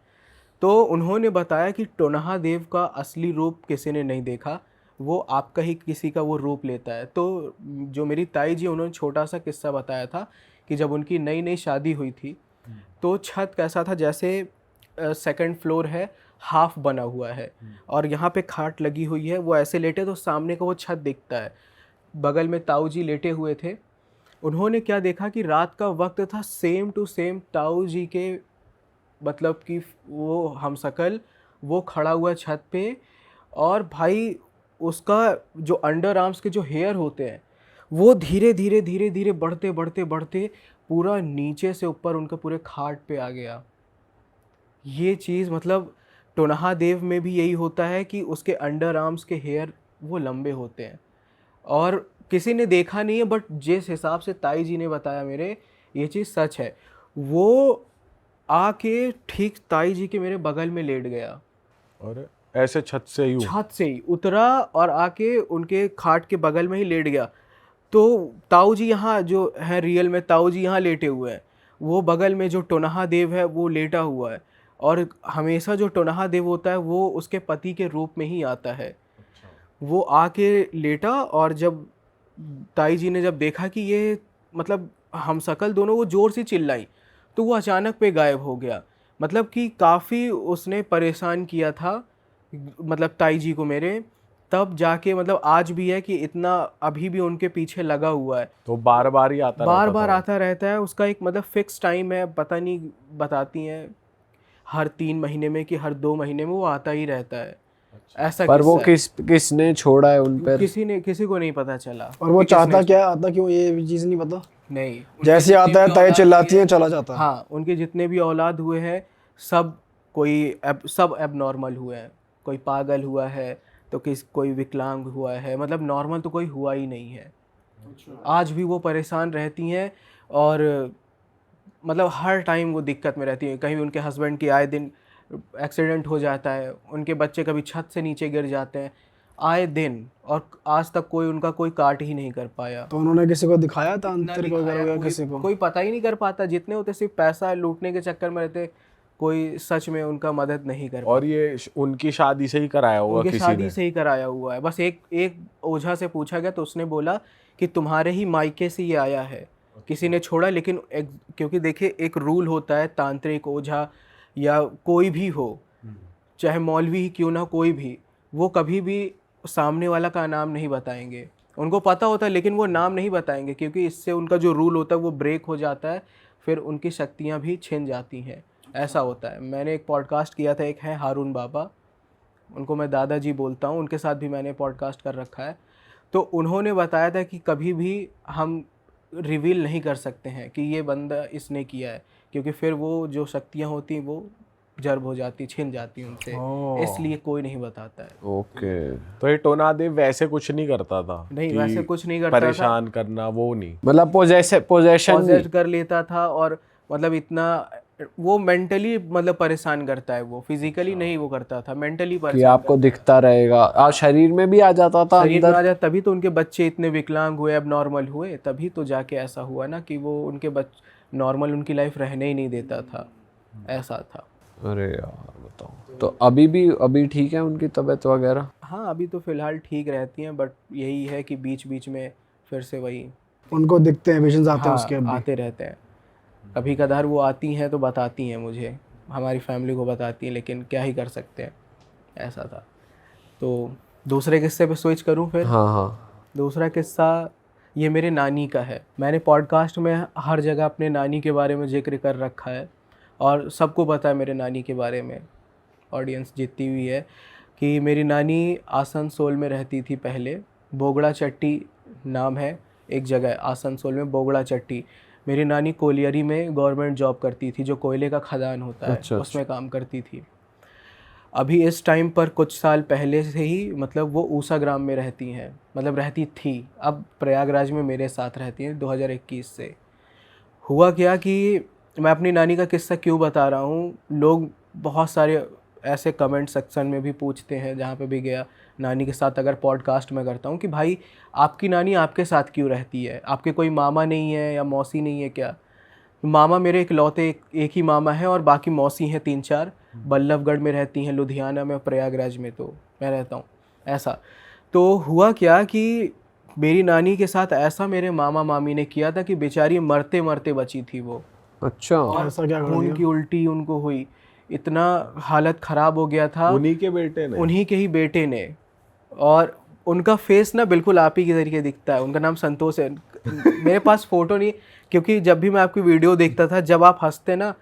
तो उन्होंने बताया कि टोनहा देव का असली रूप किसी ने नहीं देखा, वो आपका ही किसी का वो रूप लेता है। तो जो मेरी ताई जी, उन्होंने छोटा सा किस्सा बताया था कि जब उनकी नई नई शादी हुई थी, तो छत कैसा था, जैसे सेकंड फ्लोर है, हाफ बना हुआ है, और यहाँ पे खाट लगी हुई है, वो ऐसे लेटे तो सामने का वो छत दिखता है। बगल में ताऊ जी लेटे हुए थे। उन्होंने क्या देखा कि रात का वक्त था, सेम टू सेम ताऊ जी के, मतलब कि वो हमशक्ल वो खड़ा हुआ छत पे, और भाई उसका जो अंडर आर्म्स के जो हेयर होते हैं वो धीरे धीरे धीरे धीरे बढ़ते बढ़ते बढ़ते पूरा नीचे से ऊपर उनके पूरे खाट पे आ गया। ये चीज़ मतलब टोनाहादेव में भी यही होता है कि उसके अंडर आर्म्स के हेयर वो लंबे होते हैं, और किसी ने देखा नहीं है, बट जिस हिसाब से ताई जी ने बताया मेरे, ये चीज़ सच है। वो आके ठीक ताई जी के मेरे बगल में लेट गया, और ऐसे छत से ही छत से ही उतरा और आके उनके खाट के बगल में ही लेट गया। तो ताऊ जी यहाँ जो है रियल में, ताऊ जी यहाँ लेटे हुए हैं, वो बगल में जो टोनाहा देव है वो लेटा हुआ है, और हमेशा जो टोनाहा देव होता है वो उसके पति के रूप में ही आता है। वो आके लेटा, और जब ताई जी ने जब देखा कि ये मतलब हम शकल दोनों, वो ज़ोर से चिल्लाई, तो वो अचानक पे गायब हो गया। मतलब कि काफ़ी उसने परेशान किया था मतलब ताई जी को मेरे, तब जाके मतलब आज भी है कि इतना अभी भी उनके पीछे लगा हुआ है, तो बार बार ही आता बार रहता बार था। आता रहता है। उसका एक मतलब फिक्स टाइम है, पता नहीं बताती हैं हर 3 महीने में कि हर 2 महीने में वो आता ही रहता है। ऐसा पर वो किस्सा है। किसने छोड़ा है उन पर? किसी को नहीं पता चला। और वो कि किसने- चाहता क्या, आता क्यों, ये चीज़ नहीं पता। नहीं, उनके जैसे जितने आता है भी ताई औलाद चिल्लाती हुए है, चला जाता है। हाँ, उनके जितने भी औलाद हुए हैं सब सब एबनॉर्मल हुए हैं। कोई पागल हुआ है तो कोई विकलांग हुआ है, मतलब नॉर्मल तो कोई हुआ ही नहीं है। आज भी वो परेशान रहती हैं, और मतलब हर टाइम वो दिक्कत में रहती हैं। कहीं भी उनके हस्बैंड की आए दिन एक्सीडेंट हो जाता है, उनके बच्चे कभी छत से नीचे गिर जाते हैं आए दिन, और आज तक कोई उनका कोई काट ही नहीं कर पाया। तो उन्होंने किसी को दिखाया था, इतना अंतर दिखाया, वगैरह कोई किसी को? कोई पता ही नहीं कर पाता। जितने होते सिर्फ पैसा लूटने के चक्कर में रहते, कोई सच में उनका मदद नहीं कर पाता। और ये उनकी शादी से ही कराया होगा उनके किसी शादी ने? से ही कराया हुआ है। बस एक ओझा से पूछा गया तो उसने बोला कि तुम्हारे ही मायके से ये आया है, किसी ने छोड़ा। लेकिन क्योंकि देखिए एक रूल होता है, तांत्रिक ओझा या कोई भी हो, चाहे मौलवी ही क्यों ना, कोई भी, वो कभी भी सामने वाला का नाम नहीं बताएंगे। उनको पता होता है लेकिन वो नाम नहीं बताएंगे, क्योंकि इससे उनका जो रूल होता है वो ब्रेक हो जाता है, फिर उनकी शक्तियाँ भी छिन जाती हैं। ऐसा होता है। मैंने एक पॉडकास्ट किया था, एक है हारून बाबा, उनको मैं दादाजी बोलता हूँ, उनके साथ भी मैंने पॉडकास्ट कर रखा है। तो उन्होंने बताया था कि कभी भी हम रिवील नहीं कर सकते हैं कि ये बंदा इसने किया है, क्योंकि फिर वो जो शक्तियाँ होती हैं वो जर्ब हो जाती, छिन जाती उनसे, इसलिए कोई नहीं बताता है। ओके, तो ये टोनादेव वैसे कुछ नहीं करता था? नहीं, कि वैसे कुछ नहीं करता था। परेशान करना वो नहीं? मतलब पोजेशन पॉजेस कर लेता था, और मतलब इतना वो मेंटली मतलब परेशान करता है, वो फिजिकली नहीं वो करता था, मेंटली कि परेशान आपको दिखता रहेगा, और शरीर में भी आ जाता था शरीर में अंदर। आ जाए, तभी तो उनके बच्चे इतने विकलांग हुए, अब नॉर्मल हुए, तभी तो जाके ऐसा हुआ ना कि वो उनके नॉर्मल उनकी लाइफ रहने ही नहीं देता था। ऐसा था। अरे यार बताओ, तो अभी ठीक है उनकी तबीयत वगैरह? हाँ, अभी तो फिलहाल ठीक रहती हैं, बट यही है कि बीच बीच में फिर से वही उनको दिखते हैं, विजन्स आते हैं हाँ, उसके? अभी आते रहते हैं। कभी कदार वो आती हैं तो बताती हैं मुझे, हमारी फैमिली को बताती हैं, लेकिन क्या ही कर सकते हैं। ऐसा था। तो दूसरे किस्से पे स्विच करूं फिर? हाँ हाँ। दूसरा किस्सा ये मेरे नानी का है। मैंने पॉडकास्ट में हर जगह अपने नानी के बारे में जिक्र कर रखा है, और सबको पता है मेरे नानी के बारे में, ऑडियंस जितनी हुई है, कि मेरी नानी आसनसोल में रहती थी पहले। बोगड़ा चट्टी नाम है एक जगह है आसनसोल में, बोगड़ा चट्टी। मेरी नानी कोलियरी में गवर्नमेंट जॉब करती थी, जो कोयले का खदान होता है, अच्छा, उसमें काम करती थी। अभी इस टाइम पर कुछ साल पहले से ही मतलब वो ऊसा ग्राम में रहती हैं, मतलब रहती थी, अब प्रयागराज में मेरे साथ रहती हैं 2021 से। हुआ क्या कि मैं अपनी नानी का किस्सा क्यों बता रहा हूँ, लोग बहुत सारे ऐसे कमेंट सेक्शन में भी पूछते हैं, जहाँ पे भी गया नानी के साथ अगर पॉडकास्ट में करता हूँ, कि भाई आपकी नानी आपके साथ क्यों रहती है, आपके कोई मामा नहीं है या मौसी नहीं है क्या? मामा मेरे इकलौते एक ही मामा है, और बाकी मौसी हैं 3-4, बल्लभगढ़ में रहती हैं, लुधियाना में, प्रयागराज में तो मैं रहता हूँ। ऐसा तो हुआ क्या कि मेरी नानी के साथ ऐसा मेरे मामा मामी ने किया था कि बेचारी मरते मरते बची थी वो। अच्छा, ऐसा क्या कर खून दिया? की उल्टी उनको हुई, इतना हालत ख़राब हो गया था। उन्हीं के बेटे ने? उन्हीं के ही बेटे ने। और उनका फेस ना बिल्कुल आप ही के तरीके दिखता है। उनका नाम संतोष है। मेरे पास फ़ोटो नहीं, क्योंकि जब भी मैं आपकी वीडियो देखता था, जब आप हंसते ना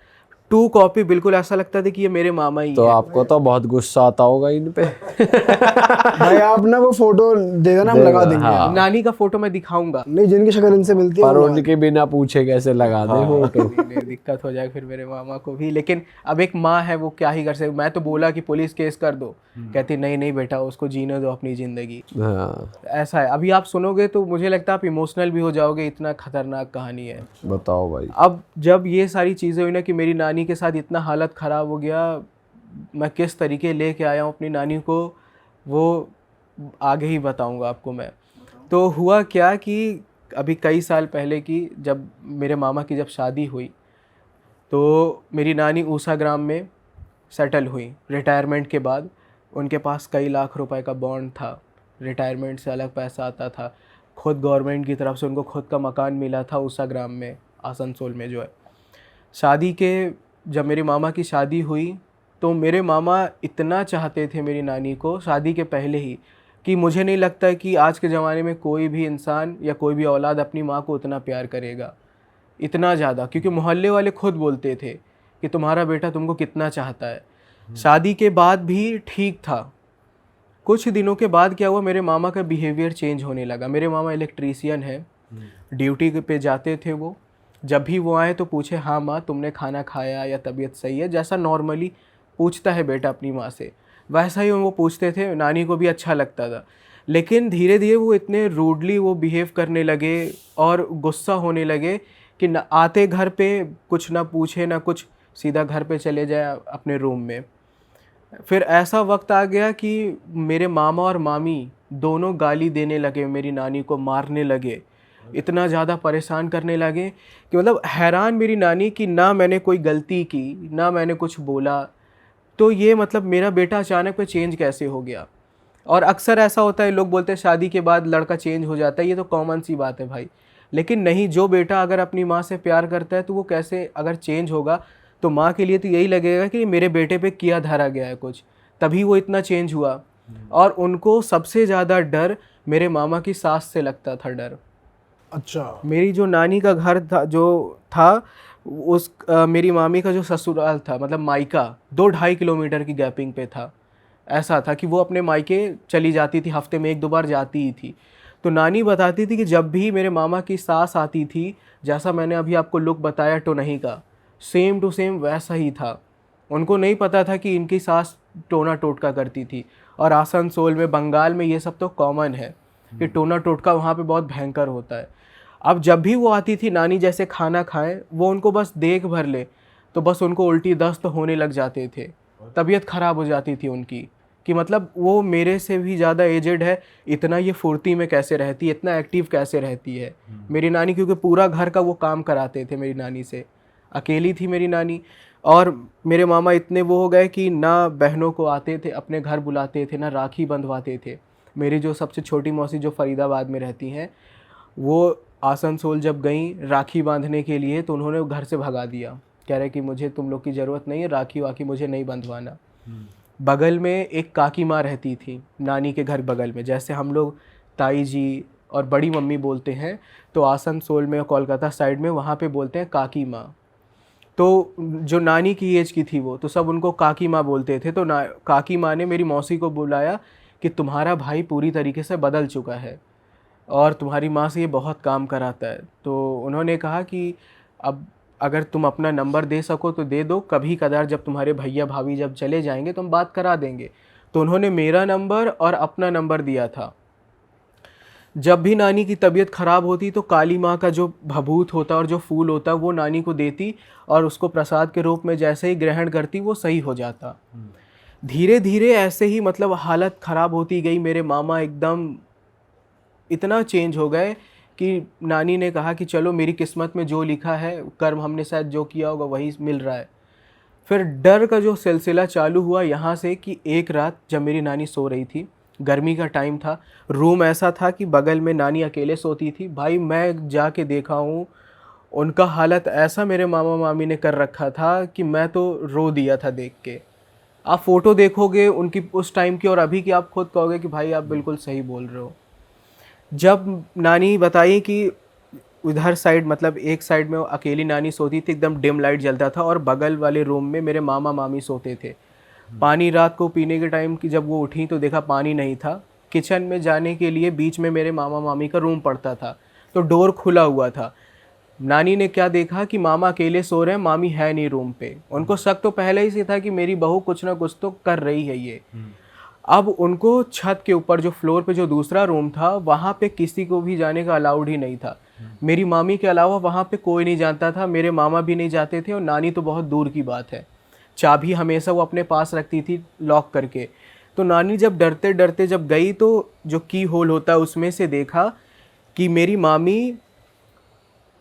2 कॉपी, बिल्कुल ऐसा लगता था कि ये मेरे मामा ही तो है। आपको तो बहुत गुस्सा आता होगा इन पे। भाई आप ना वो फोटो दे देना, हम लगा देंगे। हाँ। नानी का फोटो मैं दिखाऊंगा। नहीं, जिनकी शक्ल इनसे मिलती है पर वो लगा उनके बिना पूछे कैसे लगा दे फोटो। नहीं, दिक्कत हो जाए फिर मेरे मामा को भी। लेकिन अब एक माँ है, वो क्या ही कर सकती। मैं तो बोला कि पुलिस केस कर दो, कहती नहीं नहीं बेटा, उसको जीने दो अपनी जिंदगी। हाँ, ऐसा है। अभी आप सुनोगे तो मुझे लगता है आप इमोशनल भी हो जाओगे, इतना खतरनाक कहानी है। बताओ भाई। अब जब ये सारी चीज़ें हुई ना कि मेरी नानी के साथ इतना हालत ख़राब हो गया, मैं किस तरीके लेके आया हूँ अपनी नानी को, वो आगे ही बताऊँगा आपको मैं। तो हुआ क्या कि अभी कई साल पहले की, जब मेरे मामा की जब शादी हुई, तो मेरी नानी ऊषा ग्राम में सेटल हुई रिटायरमेंट के बाद। उनके पास कई लाख रुपए का बॉन्ड था, रिटायरमेंट से अलग पैसा आता था, खुद गवर्नमेंट की तरफ से उनको खुद का मकान मिला था ऊषा ग्राम में, आसनसोल में जो है। शादी के जब मेरे मामा की शादी हुई तो मेरे मामा इतना चाहते थे मेरी नानी को शादी के पहले ही, कि मुझे नहीं लगता है कि आज के ज़माने में कोई भी इंसान या कोई भी औलाद अपनी माँ को उतना प्यार करेगा, इतना ज़्यादा। क्योंकि मोहल्ले वाले खुद बोलते थे कि तुम्हारा बेटा तुमको कितना चाहता है। शादी के बाद भी ठीक था। कुछ दिनों के बाद क्या हुआ, मेरे मामा का बिहेवियर चेंज होने लगा। मेरे मामा इलेक्ट्रीशियन है, ड्यूटी पे जाते थे वो। जब भी वो आए तो पूछे, हाँ माँ तुमने खाना खाया या तबीयत सही है, जैसा नॉर्मली पूछता है बेटा अपनी माँ से, वैसा ही वो पूछते थे। नानी को भी अच्छा लगता था। लेकिन धीरे धीरे वो इतने रूडली वो बिहेव करने लगे और गुस्सा होने लगे कि न आते घर पे कुछ ना पूछे ना कुछ, सीधा घर पे चले जाए अपने रूम में। फिर ऐसा वक्त आ गया कि मेरे मामा और मामी दोनों गाली देने लगे, मेरी नानी को मारने लगे, इतना ज़्यादा परेशान करने लगे कि मतलब हैरान मेरी नानी कि ना मैंने कोई गलती की, ना मैंने कुछ बोला, तो ये मतलब मेरा बेटा अचानक पे चेंज कैसे हो गया। और अक्सर ऐसा होता है, लोग बोलते हैं शादी के बाद लड़का चेंज हो जाता है, ये तो कॉमन सी बात है भाई। लेकिन नहीं, जो बेटा अगर अपनी माँ से प्यार करता है तो वो कैसे अगर चेंज होगा, तो माँ के लिए तो यही लगेगा कि मेरे बेटे पे किया धरा गया है कुछ, तभी वो इतना चेंज हुआ। और उनको सबसे ज़्यादा डर मेरे मामा की सास से लगता था डर। अच्छा। मेरी जो नानी का घर था जो था उस मेरी मामी का जो ससुराल था, मतलब मायका, 2-2.5 किलोमीटर की गैपिंग पे था। ऐसा था कि वो अपने मायके चली जाती थी, हफ्ते में 1-2 बार जाती ही थी। तो नानी बताती थी कि जब भी मेरे मामा की सास आती थी, जैसा मैंने अभी आपको लुक बताया टोनही का, सेम टू सेम वैसा ही था। उनको नहीं पता था कि इनकी सास टोना टोटका करती थी। और आसनसोल में, बंगाल में ये सब तो कॉमन है कि टोना टोटका वहाँ पे बहुत भयंकर होता है। अब जब भी वो आती थी, नानी जैसे खाना खाएं, वो उनको बस देख भर ले तो बस उनको उल्टी दस्त होने लग जाते थे, तबीयत ख़राब हो जाती थी उनकी, कि मतलब वो मेरे से भी ज़्यादा एजेड है, इतना ये फुर्ती में कैसे रहती है, इतना एक्टिव कैसे रहती है मेरी नानी। क्योंकि पूरा घर का वो काम कराते थे मेरी नानी से, अकेली थी मेरी नानी। और मेरे मामा इतने वो हो गए कि ना बहनों को आते थे अपने घर बुलाते थे, ना राखी बंधवाते थे। मेरी जो सबसे छोटी मौसी जो फरीदाबाद में रहती हैं, वो आसनसोल जब गई राखी बांधने के लिए तो उन्होंने घर से भगा दिया, कह रहे कि मुझे तुम लोग की ज़रूरत नहीं है, राखी वाखी मुझे नहीं बंधवाना। बगल में एक काकी माँ रहती थी नानी के घर बगल में, जैसे हम लोग ताई जी और बड़ी मम्मी बोलते हैं, तो आसनसोल में, कोलकाता साइड में वहाँ पे बोलते हैं काकी माँ। तो जो नानी की एज की थी वो, तो सब उनको काकी माँ बोलते थे। तो काकी माँ ने मेरी मौसी को बुलाया कि तुम्हारा भाई पूरी तरीके से बदल चुका है और तुम्हारी माँ से ये बहुत काम कराता है। तो उन्होंने कहा कि अब अगर तुम अपना नंबर दे सको तो दे दो, कभी कदार जब तुम्हारे भैया भाभी जब चले जाएंगे तो हम बात करा देंगे। तो उन्होंने मेरा नंबर और अपना नंबर दिया था। जब भी नानी की तबीयत ख़राब होती तो काली माँ का जो भभूत होता और जो फूल होता वो नानी को देती और उसको प्रसाद के रूप में जैसे ही ग्रहण करती वो सही हो जाता। धीरे धीरे ऐसे ही मतलब हालत ख़राब होती गई। मेरे मामा एकदम इतना चेंज हो गए कि नानी ने कहा कि चलो मेरी किस्मत में जो लिखा है, कर्म हमने शायद जो किया होगा वही मिल रहा है। फिर डर का जो सिलसिला चालू हुआ यहाँ से कि एक रात जब मेरी नानी सो रही थी, गर्मी का टाइम था, रूम ऐसा था कि बगल में नानी अकेले सोती थी। भाई मैं जाके देखा हूँ, उनका हालत ऐसा मेरे मामा मामी ने कर रखा था कि मैं तो रो दिया था देख के। आप फ़ोटो देखोगे उनकी उस टाइम की और अभी की, आप खुद कहोगे कि भाई आप बिल्कुल सही बोल रहे हो। जब नानी बताई कि उधर साइड मतलब एक साइड में अकेली नानी सोती थी, एकदम डिम लाइट जलता था, और बगल वाले रूम में मेरे मामा मामी सोते थे। पानी रात को पीने के टाइम की जब वो उठी तो देखा पानी नहीं था। किचन में जाने के लिए बीच में मेरे मामा मामी का रूम पड़ता था, तो डोर खुला हुआ था। नानी ने क्या देखा कि मामा अकेले सो रहे हैं, मामी है नहीं रूम पे। उनको शक तो पहले ही से था कि मेरी बहू कुछ ना कुछ तो कर रही है ये। अब उनको छत के ऊपर जो फ्लोर पे जो दूसरा रूम था वहाँ पे किसी को भी जाने का अलाउड ही नहीं था। मेरी मामी के अलावा वहाँ पे कोई नहीं जानता था, मेरे मामा भी नहीं जाते थे, और नानी तो बहुत दूर की बात है। चाबी हमेशा वो अपने पास रखती थी लॉक करके। तो नानी जब डरते डरते जब गई तो जो की होल होता है उसमें से देखा कि मेरी मामी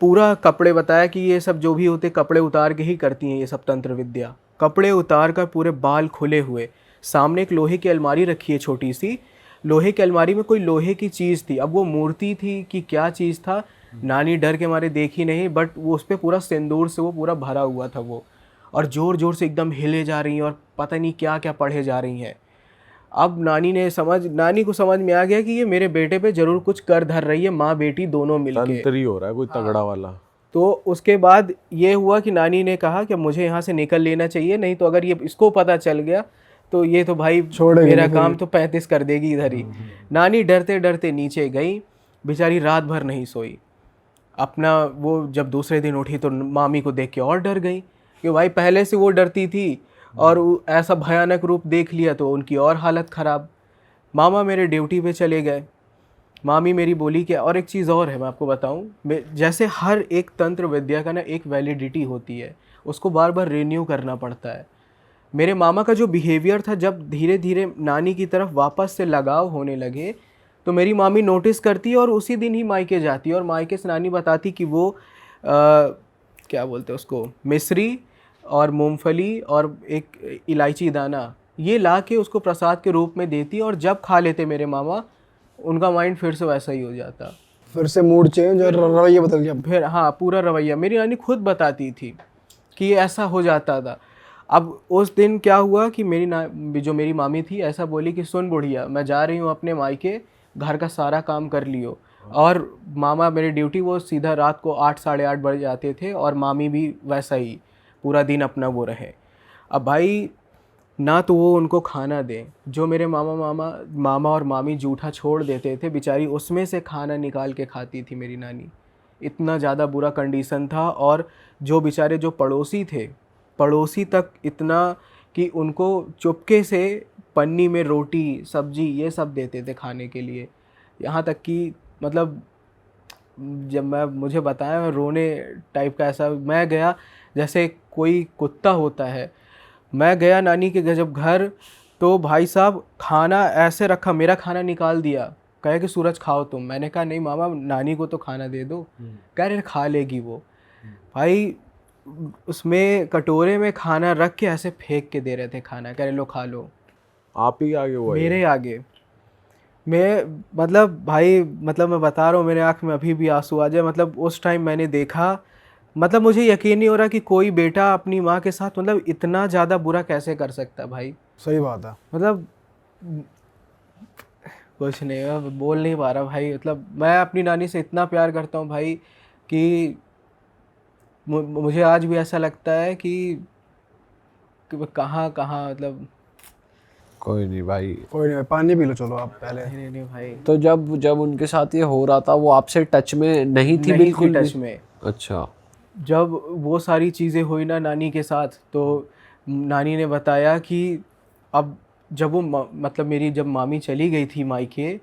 पूरा कपड़े, बताया कि ये सब जो भी होते कपड़े उतार के ही करती हैं ये सब तंत्र विद्या। कपड़े उतार कर पूरे बाल खुले हुए, सामने एक लोहे की अलमारी रखी है छोटी सी, लोहे की अलमारी में कोई लोहे की चीज़ थी। अब वो मूर्ति थी कि क्या चीज़ था नानी डर के मारे देखी नहीं, बट वो उस पर पूरा सिंदूर से वो पूरा भरा हुआ था वो, और ज़ोर ज़ोर से एकदम हिले जा रही हैं और पता नहीं क्या क्या पढ़े जा रही हैं। अब नानी को समझ में आ गया कि ये मेरे बेटे पे ज़रूर कुछ कर धर रही है, माँ बेटी दोनों मिलके। तंत्री हो रहा है कोई तगड़ा वाला। तो उसके बाद ये हुआ कि नानी ने कहा कि मुझे यहाँ से निकल लेना चाहिए, नहीं तो अगर ये इसको पता चल गया तो ये तो भाई मेरा काम तो 35 कर देगी इधर ही। नानी डरते डरते नीचे गई, बेचारी रात भर नहीं सोई। अपना वो जब दूसरे दिन उठी तो मामी को देख के और डर गई कि भाई पहले से वो डरती थी और ऐसा भयानक रूप देख लिया तो उनकी और हालत ख़राब। मामा मेरे ड्यूटी पे चले गए। मामी मेरी बोली कि और एक चीज़ और है मैं आपको बताऊं, जैसे हर एक तंत्र विद्या का ना एक वैलिडिटी होती है, उसको बार बार रिन्यू करना पड़ता है। मेरे मामा का जो बिहेवियर था, जब धीरे धीरे नानी की तरफ वापस से लगाव होने लगे तो मेरी मामी नोटिस करती और उसी दिन ही मायके जाती, और मायके से नानी बताती कि वो क्या बोलते हैं उसको, मिश्री और मूंगफली और एक इलायची दाना ये ला के उसको प्रसाद के रूप में देती, और जब खा लेते मेरे मामा उनका माइंड फिर से वैसा ही हो जाता, फिर से मूड चेंज और रवैया बदल गया। फिर हाँ पूरा रवैया। मेरी नानी खुद बताती थी कि ऐसा हो जाता था। अब उस दिन क्या हुआ कि जो मेरी मामी थी ऐसा बोली कि सुन बुढ़िया, मैं जा रही हूँ अपने मायके, घर का सारा काम कर लियो। और मामा मेरी ड्यूटी वो सीधा रात को 8 साढ़े 8 बजे जाते थे, और मामी भी वैसा ही पूरा दिन अपना वो रहे। अब भाई ना तो वो उनको खाना दे, जो मेरे मामा और मामी जूठा छोड़ देते थे बेचारी उसमें से खाना निकाल के खाती थी मेरी नानी। इतना ज़्यादा बुरा कंडीशन था। और जो बेचारे जो पड़ोसी थे, पड़ोसी तक इतना कि उनको चुपके से पन्नी में रोटी सब्जी ये सब देते थे खाने के लिए। यहाँ तक कि मतलब जब मुझे बताया मैं रोने टाइप का ऐसा, मैं गया जैसे कोई कुत्ता होता है, मैं गया नानी के जब घर तो भाई साहब खाना ऐसे रखा, मेरा खाना निकाल दिया, कहे कि सूरज खाओ तुम। मैंने कहा नहीं मामा नानी को तो खाना दे दो। कह रहे खा लेगी वो। भाई उसमें कटोरे में खाना रख के ऐसे फेंक के दे रहे थे खाना, कह रहे लो खा लो। आप ही आगे हुआ मेरे आगे। मैं मतलब भाई मतलब मैं बता रहा हूँ मेरे आँख में अभी भी आंसू आ जाए। मतलब उस टाइम मैंने देखा, मतलब मुझे यकीन नहीं हो रहा कि कोई बेटा अपनी माँ के साथ मतलब इतना ज़्यादा बुरा कैसे कर सकता है भाई। सही बात है। मतलब कुछ नहीं, मैं बोल नहीं पा रहा भाई। मतलब मैं अपनी नानी से इतना प्यार करता हूँ भाई कि मुझे आज भी ऐसा लगता है कि कहाँ मतलब कोई नहीं भाई, कोई नहीं, पानी पी लो चलो आप पहले। नहीं भाई। तो जब उनके साथ ये हो रहा था वो आपसे टच में नहीं थी? बिल्कुल टच में। अच्छा। जब वो सारी चीज़ें हुई ना नानी के साथ, तो नानी ने बताया कि अब जब वो मतलब मेरी जब मामी चली गई थी मायके,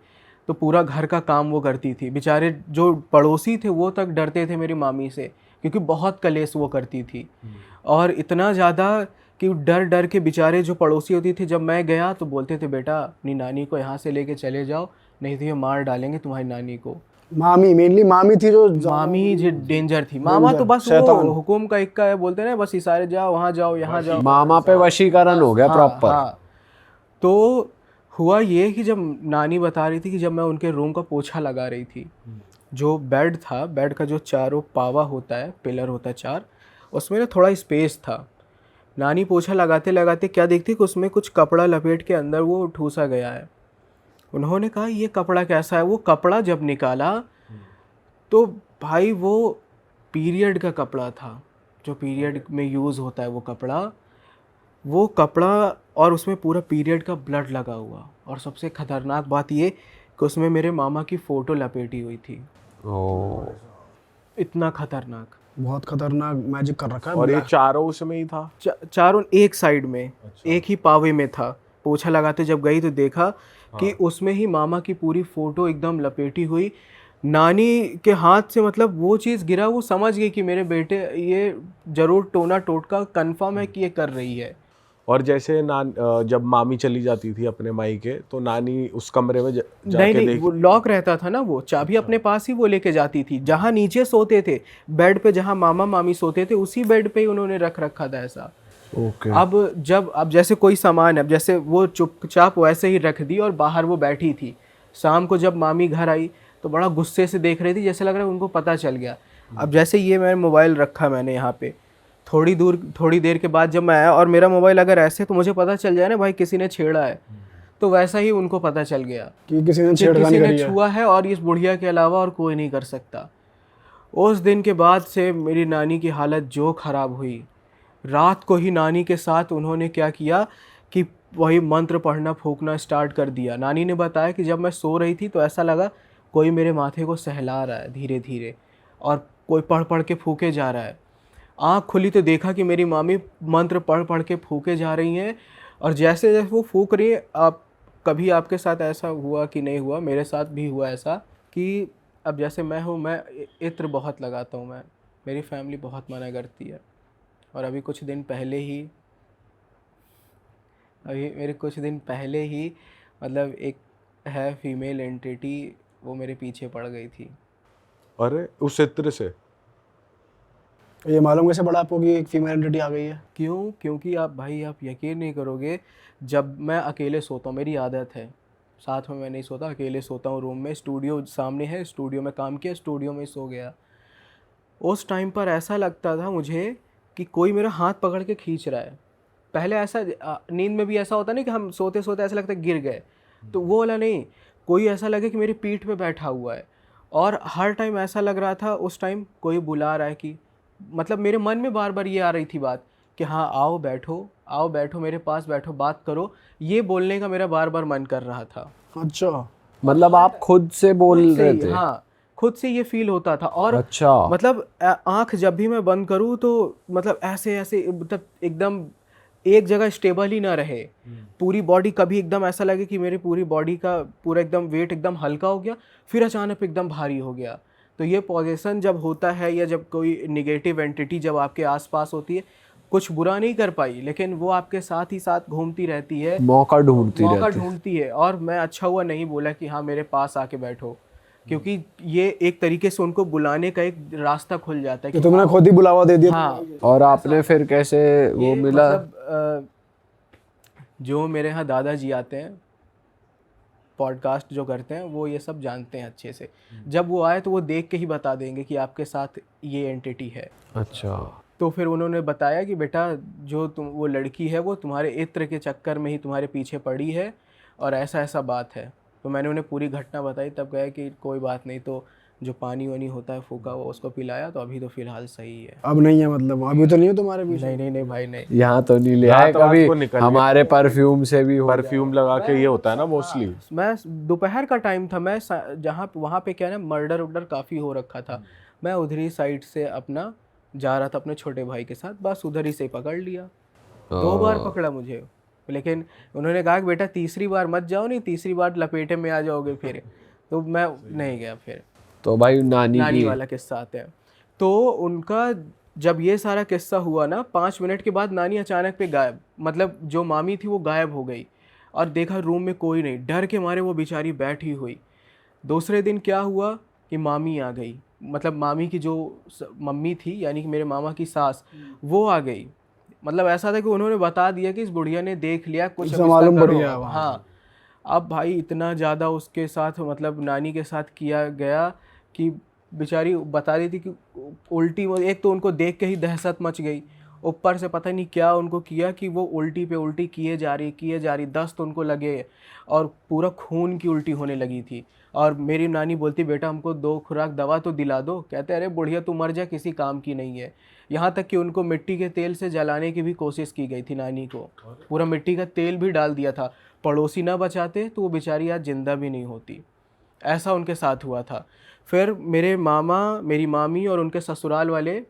तो पूरा घर का काम वो करती थी। बेचारे जो पड़ोसी थे वो तक डरते थे मेरी मामी से, क्योंकि बहुत कलेश वो करती थी। और इतना ज़्यादा कि डर डर के बेचारे जो पड़ोसी होती थी, जब मैं गया तो बोलते थे बेटा अपनी नानी को यहाँ से लेके चले जाओ, नहीं तो ये मार डालेंगे तुम्हारी नानी को। मामी मेनली मामी थी जो मामी जो डेंजर थी। मामा तो बस वो हुकुम का इक्का है, बोलते ना बस इशारे जाओ वहाँ जाओ यहाँ जाओ। मामा पे वशीकरण हो गया प्रॉपर। हाँ। तो हुआ ये कि जब नानी बता रही थी कि जब मैं उनके रूम का पोछा लगा रही थी, जो बेड था, बेड का जो चारों पावा होता है, पिलर होता है 4, उसमें ना थोड़ा स्पेस था। नानी पोछा लगाते लगाते क्या देखती कि उसमें कुछ कपड़ा लपेट के अंदर वो ठूसा गया है। उन्होंने कहा ये कपड़ा कैसा है? वो कपड़ा जब निकाला तो भाई वो पीरियड का कपड़ा था, जो पीरियड में यूज़ होता है वो कपड़ा और उसमें पूरा पीरियड का ब्लड लगा हुआ। और सबसे खतरनाक बात ये कि उसमें मेरे मामा की फ़ोटो लपेटी हुई थी। ओ, इतना खतरनाक। बहुत खतरनाक मैजिक कर रखा है। और ये चारों उसमें ही था? चारों एक साइड में, एक ही पावे में था। पोछा लगाते जब गई तो देखा कि उसमें ही मामा की पूरी फ़ोटो एकदम लपेटी हुई। नानी के हाथ से मतलब वो चीज़ गिरा, वो समझ गई कि मेरे बेटे ये ज़रूर टोना टोटका कंफर्म है कि ये कर रही है। और जैसे जब मामी चली जाती थी अपने मायके तो नानी उस कमरे में नहीं जाके नहीं, वो लॉक रहता था ना, वो चाबी अपने पास ही वो लेके जाती थी। जहाँ नीचे सोते थे बेड पे, जहाँ मामा मामी सोते थे उसी बेड पे ही उन्होंने रख रखा था ऐसा। ओके। अब जैसे कोई सामान है, अब जैसे वो चुपचाप वैसे ही रख दी और बाहर वो बैठी थी। शाम को जब मामी घर आई तो बड़ा गुस्से से देख रही थी, जैसे लग रहा है उनको पता चल गया। अब जैसे ये मैंने मोबाइल रखा मैंने यहाँ पे, थोड़ी देर के बाद जब मैं आया और मेरा मोबाइल अगर ऐसे तो मुझे पता चल जाए ना भाई किसी ने छेड़ा है, तो वैसा ही उनको पता चल गया कि किसी ने कि छेड़खानी किसी करी ने है। छुआ है और इस बुढ़िया के अलावा और कोई नहीं कर सकता। उस दिन के बाद से मेरी नानी की हालत जो ख़राब हुई, रात को ही नानी के साथ उन्होंने क्या किया कि वही मंत्र पढ़ना फूंकना स्टार्ट कर दिया। नानी ने बताया कि जब मैं सो रही थी तो ऐसा लगा कोई मेरे माथे को सहला रहा है धीरे धीरे, और कोई पढ़ पढ़ के फूके जा रहा है। आँख खुली तो देखा कि मेरी मामी मंत्र पढ़ पढ़ के फूके जा रही हैं। और जैसे जैसे वो फूक रही है, आप कभी आपके साथ ऐसा हुआ कि नहीं हुआ, मेरे साथ भी हुआ ऐसा कि अब जैसे मैं हूँ, मैं इत्र बहुत लगाता हूँ मैं, मेरी फैमिली बहुत मना करती है। और अभी मेरे कुछ दिन पहले ही मतलब एक है फीमेल एंटिटी, वो मेरे पीछे पड़ गई थी। अरे उस इत्र से? ये मालूम कैसे पड़ा आपको कि एक फीमेल एंटिटी आ गई है? क्यों? क्योंकि आप यकीन नहीं करोगे, जब मैं अकेले सोता हूँ, मेरी आदत है, साथ में मैं नहीं सोता, अकेले सोता हूँ रूम में। स्टूडियो सामने है, स्टूडियो में काम किया, स्टूडियो में सो गया। उस टाइम पर ऐसा लगता था मुझे कि कोई मेरा हाथ पकड़ के खींच रहा है। पहले ऐसा नींद में भी ऐसा होता नहीं कि हम सोते सोते ऐसा लगता है गिर गए, तो वो वाला नहीं, कोई ऐसा लगे कि मेरी पीठ पे बैठा हुआ है। और हर टाइम ऐसा लग रहा था उस टाइम कोई बुला रहा है, कि मतलब मेरे मन में बार बार ये आ रही थी बात कि हाँ आओ बैठो मेरे पास बैठो, बात करो, ये बोलने का मेरा बार बार मन कर रहा था। अच्छा, मतलब आप खुद से बोल खुद से रहे ही, थे? हाँ, खुद से ये फील होता था। और अच्छा। मतलब आँख जब भी मैं बंद करूँ तो मतलब ऐसे मतलब एकदम एक जगह स्टेबल ही ना रहे, पूरी बॉडी, कभी एकदम ऐसा लगे कि मेरी पूरी बॉडी का पूरा एकदम वेट एकदम हल्का हो गया, फिर अचानक एकदम भारी हो गया। तो ये पोजीशन जब होता है, या जब कोई निगेटिव एंटिटी जब आपके आसपास होती है, कुछ बुरा नहीं कर पाई, लेकिन वो आपके साथ ही साथ घूमती रहती है, मौका ढूंढती ढूंढती है। और मैं अच्छा हुआ नहीं बोला कि हाँ मेरे पास आके बैठो, क्योंकि ये एक तरीके से उनको बुलाने का एक रास्ता खुल जाता है कि तुमने खुद ही बुलावा दे दिया। हाँ। और आपने फिर कैसे वो मिला? मतलब जो मेरे यहाँ दादाजी आते हैं, पॉडकास्ट जो करते हैं, वो ये सब जानते हैं अच्छे से। जब वो आए तो वो देख के ही बता देंगे कि आपके साथ ये एंटिटी है। अच्छा। तो फिर उन्होंने बताया कि बेटा वो लड़की है वो तुम्हारे इत्र के चक्कर में ही तुम्हारे पीछे पड़ी है, और ऐसा ऐसा बात है। तो मैंने उन्हें पूरी घटना बताई, तब गए कि कोई बात नहीं, तो जो पानी वानी होता है फूका हुआ उसको पिलाया, तो अभी तो फिलहाल सही है। अब नहीं है मतलब, अभी तो नहीं हो तुम्हारे पीछे? नहीं भाई नहीं। यहाँ तो नहीं ले आए रात को कभी, निकल हमारे परफ्यूम से भी हो परफ्यूम लगा के ये होता है ना मोस्टली। मैं दोपहर का टाइम था, मैं जहाँ वहाँ पे क्या है ना, मर्डर वर्डर काफ़ी हो रखा था। मैं उधर ही साइड से अपना जा रहा था अपने छोटे भाई के साथ, बस उधर ही से पकड़ लिया। 2 बार पकड़ा मुझे, लेकिन उन्होंने कहा कि बेटा तीसरी बार मत जाओ, नहीं तीसरी बार लपेटे में आ जाओगे फिर। तो मैं नहीं गया फिर। तो भाई नानी वाला किस्सा आता है। तो उनका जब ये सारा किस्सा हुआ ना, 5 मिनट के बाद नानी अचानक पे गायब, मतलब जो मामी थी वो गायब हो गई। और देखा रूम में कोई नहीं, डर के मारे वो बेचारी बैठी हुई। दूसरे दिन क्या हुआ कि मामी आ गई, मतलब मामी की जो मम्मी थी, यानी कि मेरे मामा की सास, वो आ गई। मतलब ऐसा था कि उन्होंने बता दिया कि इस बुढ़िया ने देख लिया कुछ, अब मालूम इसका पड़ करो। गया। हाँ। अब भाई इतना ज़्यादा उसके साथ, मतलब नानी के साथ किया गया कि बेचारी बता रही थी कि उल्टी, एक तो उनको देख के ही दहशत मच गई, ऊपर से पता नहीं क्या उनको किया कि वो उल्टी पे उल्टी किए जा रही, दस्त उनको लगे और पूरा खून की उल्टी होने लगी थी। और मेरी नानी बोलती बेटा हमको 2 खुराक दवा तो दिला दो। कहते अरे बुढ़िया तू मर जा, किसी काम की नहीं है। यहाँ तक कि उनको मिट्टी के तेल से जलाने की भी कोशिश की गई थी नानी को, पूरा मिट्टी का तेल भी डाल दिया था। पड़ोसी ना बचाते तो वो बेचारी आज जिंदा भी नहीं होती। ऐसा उनके साथ हुआ था। फिर मेरे मामा, मेरी मामी और उनके ससुराल वाले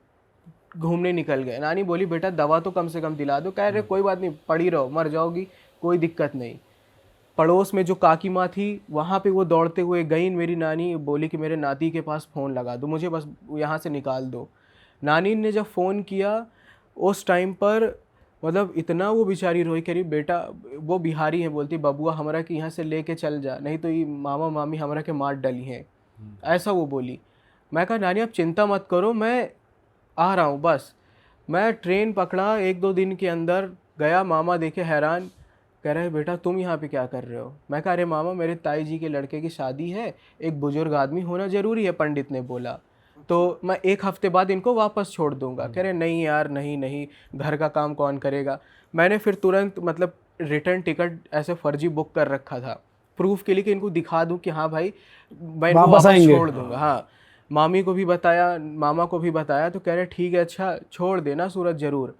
घूमने निकल गए। नानी बोली बेटा दवा तो कम से कम दिला दो। कह रहे कोई बात नहीं, पड़ी रहो, मर जाओगी, कोई दिक्कत नहीं। पड़ोस में जो काकी माँ थी वहाँ पे वो दौड़ते हुए गई। मेरी नानी बोली कि मेरे नाती के पास फ़ोन लगा दो, मुझे बस यहाँ से निकाल दो। नानी ने जब फ़ोन किया उस टाइम पर मतलब इतना वो बेचारी रोई, करी बेटा, वो बिहारी है, बोलती बबुआ हमरा के यहाँ से लेके चल जा, नहीं तो ये मामा मामी हमरा के मार डली हैं, ऐसा वो बोली। मैं कहा नानी आप चिंता मत करो, मैं आ रहा हूँ बस। मैं ट्रेन पकड़ा, 1-2 दिन के अंदर गया। मामा देखे हैरान, कह रहे बेटा तुम यहाँ पे क्या कर रहे हो? मैं कहा अरे मामा मेरे ताई जी के लड़के की शादी है, एक बुजुर्ग आदमी होना ज़रूरी है, पंडित ने बोला, तो मैं 1 हफ्ते बाद इनको वापस छोड़ दूंगा। कह रहे नहीं यार, नहीं, घर का काम कौन करेगा। मैंने फिर तुरंत मतलब रिटर्न टिकट ऐसे फर्जी बुक कर रखा था प्रूफ के लिए कि इनको दिखा दूं कि हाँ भाई मैं इनको वापस छोड़ दूंगा। हाँ, मामी को भी बताया, मामा को भी बताया, तो कह रहे ठीक है अच्छा छोड़ देना सूरज ज़रूर।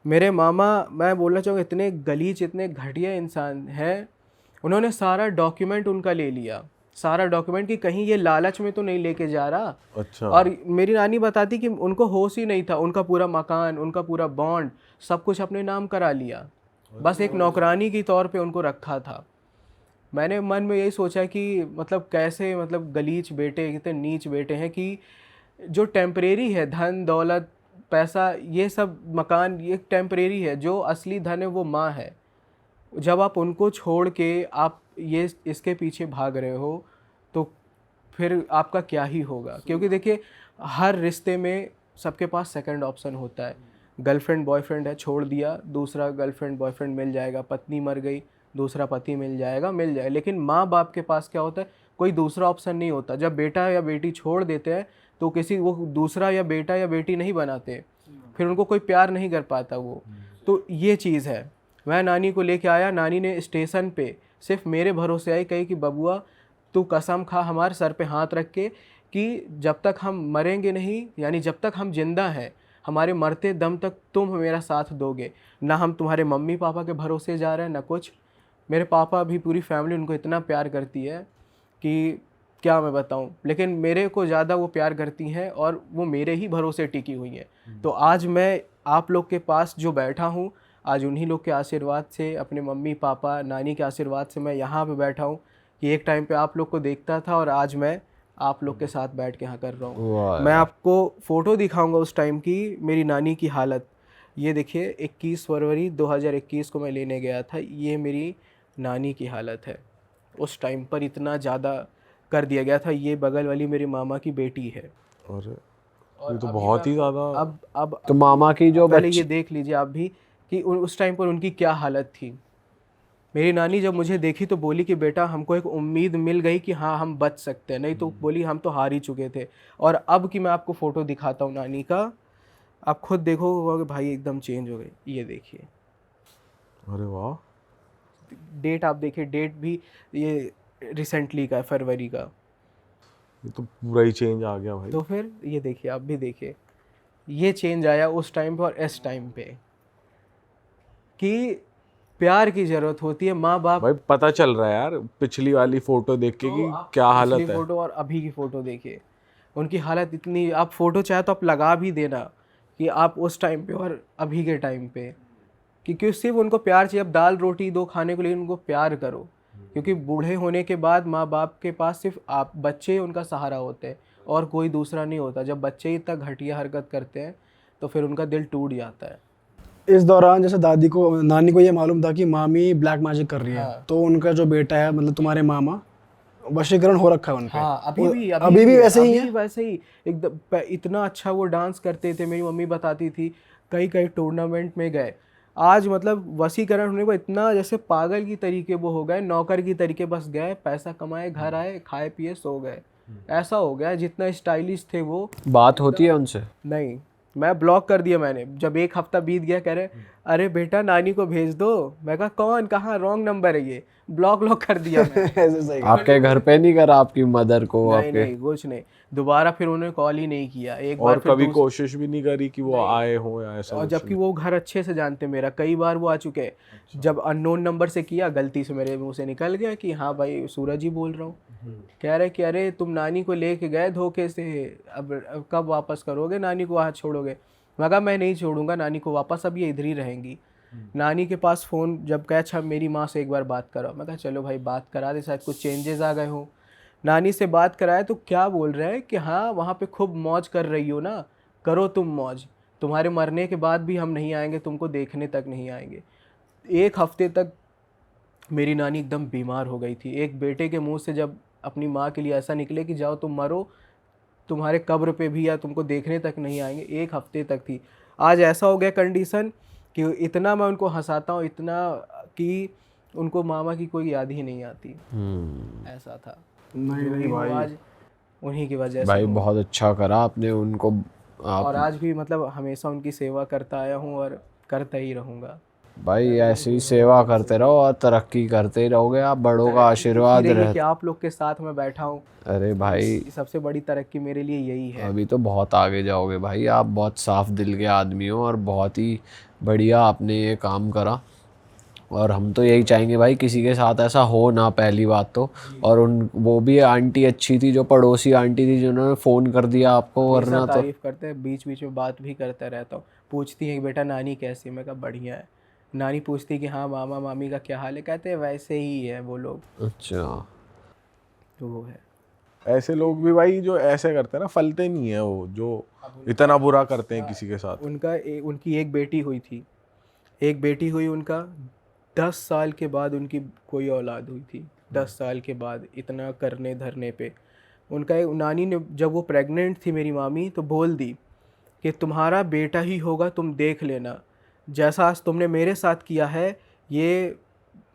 मेरे मामा, मैं बोलना चाहूँगा इतने गलीच, इतने घटिया इंसान हैं। उन्होंने सारा डॉक्यूमेंट उनका ले लिया, सारा डॉक्यूमेंट, कि कहीं ये लालच में तो नहीं लेके जा रहा। अच्छा। और मेरी नानी बताती कि उनको होश ही नहीं था, उनका पूरा मकान, उनका पूरा बॉन्ड सब कुछ अपने नाम करा लिया, बस एक नौकरानी के तौर पे उनको रखा था। मैंने मन में यही सोचा कि मतलब कैसे, मतलब गलीच बेटे, कितने नीच बेटे हैं कि जो टेम्परेरी है, धन दौलत पैसा ये सब मकान, ये टेम्परेरी है, जो असली धन है वो माँ है। जब आप उनको छोड़ के आप ये इसके पीछे भाग रहे हो तो फिर आपका क्या ही होगा। क्योंकि देखिए हर रिश्ते में सबके पास सेकंड ऑप्शन होता है। गर्लफ्रेंड बॉयफ्रेंड है, छोड़ दिया, दूसरा गर्लफ्रेंड बॉयफ्रेंड मिल जाएगा। पत्नी मर गई, दूसरा पति मिल जाएगा। लेकिन माँ बाप के पास क्या होता है, कोई दूसरा ऑप्शन नहीं होता। जब बेटा या बेटी छोड़ देते हैं तो किसी वो दूसरा या बेटा या बेटी नहीं बनाते, फिर उनको कोई प्यार नहीं कर पाता वो। तो ये चीज़ है। मैं नानी को लेके आया, नानी ने स्टेशन पे सिर्फ मेरे भरोसे आई, कही कि बबुआ तू कसम खा हमारे सर पे हाथ रख के कि जब तक हम मरेंगे नहीं, यानी जब तक हम जिंदा हैं, हमारे मरते दम तक तुम मेरा साथ दोगे। ना हम तुम्हारे मम्मी पापा के भरोसे जा रहे हैं ना कुछ। मेरे पापा भी, पूरी फैमिली उनको इतना प्यार करती है कि क्या मैं बताऊं, लेकिन मेरे को ज़्यादा वो प्यार करती हैं और वो मेरे ही भरोसे टिकी हुई हैं। तो आज मैं आप लोग के पास जो बैठा हूँ, आज उन्हीं लोग के आशीर्वाद से, अपने मम्मी पापा नानी के आशीर्वाद से मैं यहाँ पे बैठा हूँ कि एक टाइम पे आप लोग को देखता था और आज मैं आप लोग के साथ बैठ के यहाँ कर रहा हूँ। मैं आपको फ़ोटो दिखाऊंगा उस टाइम की, मेरी नानी की हालत। ये देखिए 21 फरवरी 2021 को मैं लेने गया था, ये मेरी नानी की हालत है। उस टाइम पर इतना ज़्यादा कर दिया गया था। ये बगल वाली मेरी मामा की बेटी है। और ये तो बहुत ही ज़्यादा। अब तो मामा की जो पहले ये देख लीजिए आप भी कि उस टाइम पर उनकी क्या हालत थी। मेरी नानी जब मुझे देखी तो बोली कि बेटा हमको एक उम्मीद मिल गई कि हाँ हम बच सकते हैं, नहीं तो बोली हम तो हार ही चुके थे। और अब कि मैं आपको फ़ोटो दिखाता हूँ नानी का, आप खुद देखो भाई एकदम चेंज हो गई। ये देखिए, अरे वाह, डेट आप देखिए, डेट भी ये रिसेंटली का है, फरवरी का। ये तो पूरा ही चेंज आ गया भाई। तो फिर ये देखिए, आप भी देखिए, ये चेंज आया उस टाइम पे और इस टाइम पे कि प्यार की ज़रूरत होती है। माँ बाप, भाई पता चल रहा है यार पिछली वाली फोटो देख के कि क्या हालत है। फोटो और अभी की फ़ोटो देखिए, उनकी हालत इतनी। आप फ़ोटो चाहे तो आप लगा भी देना कि आप उस टाइम पे और अभी के टाइम पे, क्योंकि सिर्फ उनको प्यार चाहिए। अब दाल रोटी दो खाने को, लेकिन उनको प्यार करो। क्योंकि बूढ़े होने के बाद माँ बाप के पास सिर्फ आप बच्चे उनका सहारा होते हैं और कोई दूसरा नहीं होता। जब बच्चे इतना घटिया हरकत करते हैं तो फिर उनका दिल टूट जाता है। इस दौरान जैसे दादी को, नानी को ये मालूम था कि मामी ब्लैक मैजिक कर रही है, हाँ। तो उनका जो बेटा है, मतलब तुम्हारे मामा, वशीकरण हो रखा है उनपे। हाँ, अभी भी वैसे ही है। वैसे ही एकदम इतना अच्छा वो डांस करते थे। मेरी मम्मी बताती थी कई कई टूर्नामेंट में गए। आज मतलब वशीकरण होने को इतना जैसे पागल की तरीके वो हो गए, नौकर की तरीके, बस गए पैसा कमाए, घर आए, खाए पिए, सो गए। ऐसा हो गया। जितना स्टाइलिश थे वो, बात होती है उनसे? नहीं, मैं ब्लॉक कर दिया मैंने। जब एक हफ्ता बीत गया कह रहे अरे बेटा नानी को भेज दो। मैं कहा कौन, कहाँ, रॉन्ग नंबर है ये, ब्लॉक कर दिया मैं। ऐसे सही। आपके घर पे नहीं करा आपकी मदर को? नहीं आपके नहीं कुछ नहीं, दोबारा फिर उन्होंने कॉल ही नहीं किया। एक और बार फिर कभी कोशिश भी नहीं करी कि वो आए हो या ऐसा और कुछ? जबकि वो घर अच्छे से जानते मेरा, कई बार वो आ चुके हैं। जब अननोन नंबर से किया, गलती से मेरे मुंह से निकल गया कि हाँ भाई सूरज ही बोल रहा हूँ। कह रहे कि अरे तुम नानी को लेके गए धोखे से, अब कब वापस करोगे, नानी को वहाँ छोड़ोगे? मैं कहा मैं नहीं छोड़ूंगा नानी को वापस, अब ये इधर ही रहेंगी। नानी के पास फ़ोन जब कहा अच्छा मेरी माँ से एक बार बात करो। मैं कहा चलो भाई बात करा दे, शायद कुछ चेंजेस आ गए हो। नानी से बात कराए तो क्या बोल रहे हैं कि हाँ वहाँ पे खूब मौज कर रही हो ना, करो तुम मौज, तुम्हारे मरने के बाद भी हम नहीं आएंगे, तुमको देखने तक नहीं आएंगे। एक हफ्ते तक मेरी नानी एकदम बीमार हो गई थी। एक बेटे के मुंह से जब अपनी माँ के लिए ऐसा निकले कि जाओ तुम मरो, तुम्हारे कब्र पे भी या तुमको देखने तक नहीं आएंगे, एक हफ्ते तक थी। आज ऐसा हो गया कंडीशन कि इतना मैं उनको हंसाता हूँ, इतना कि उनको मामा की कोई याद ही नहीं आती। ऐसा था। नहीं जो भी नहीं हो भाई, आज उन्हीं की वजह से भाई हुआ। बहुत अच्छा करा आपने उनको। और आज भी मतलब हमेशा उनकी सेवा करता आया हूँ और करता ही रहूँगा। भाई ऐसे ही सेवा करते रहो और तरक्की करते रहोगे आप, बड़ों का आशीर्वाद रही है रह। कि आप लोग के साथ में बैठा हूँ, अरे भाई सबसे बड़ी तरक्की मेरे लिए यही है। अभी तो बहुत आगे जाओगे भाई, आप बहुत साफ दिल के आदमी हो और बहुत ही बढ़िया आपने ये काम करा। और हम तो यही चाहेंगे भाई किसी के साथ ऐसा हो ना, पहली बात तो। और उन वो भी आंटी अच्छी थी, जो पड़ोसी आंटी थी जिन्होंने फ़ोन कर दिया आपको, हमेशा वरना तो। तारीफ करते हैं, बीच बीच में बात भी करता रहता हूँ। पूछती है कि बेटा नानी कैसी है? मैं कहा बढ़िया है। नानी पूछती कि हाँ मामा मामी का क्या हाल है? कहते हैं वैसे ही है वो लोग। अच्छा। तो वो है। ऐसे लोग भी भाई जो ऐसे करते हैं ना, फलते नहीं है वो, जो इतना बुरा करते हैं किसी के साथ। उनकी एक बेटी हुई थी, एक बेटी हुई उनका, 10 साल के बाद उनकी कोई औलाद हुई थी। 10 साल के बाद इतना करने धरने पे उनका एक नानी ने, जब वो प्रेग्नेंट थी मेरी मामी, तो बोल दी कि तुम्हारा बेटा ही होगा, तुम देख लेना, जैसा आज तुमने मेरे साथ किया है, ये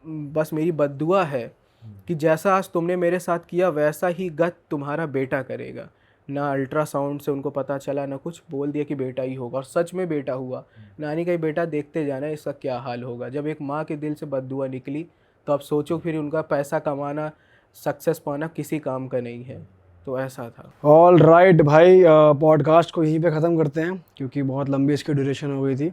बस मेरी बद्दुआ है कि जैसा आज तुमने मेरे साथ किया वैसा ही गत तुम्हारा बेटा करेगा। ना अल्ट्रासाउंड से उनको पता चला, ना कुछ, बोल दिया कि बेटा ही होगा, और सच में बेटा हुआ। नानी का ही बेटा, देखते जाना इसका क्या हाल होगा। जब एक माँ के दिल से बद्दुआ निकली तो अब सोचो फिर उनका पैसा कमाना, सक्सेस पाना किसी काम का नहीं है। तो ऐसा था। ऑल राइट भाई, पॉडकास्ट को यहीं पे ख़त्म करते हैं क्योंकि बहुत लंबी इसकी ड्यूरेशन हो गई थी।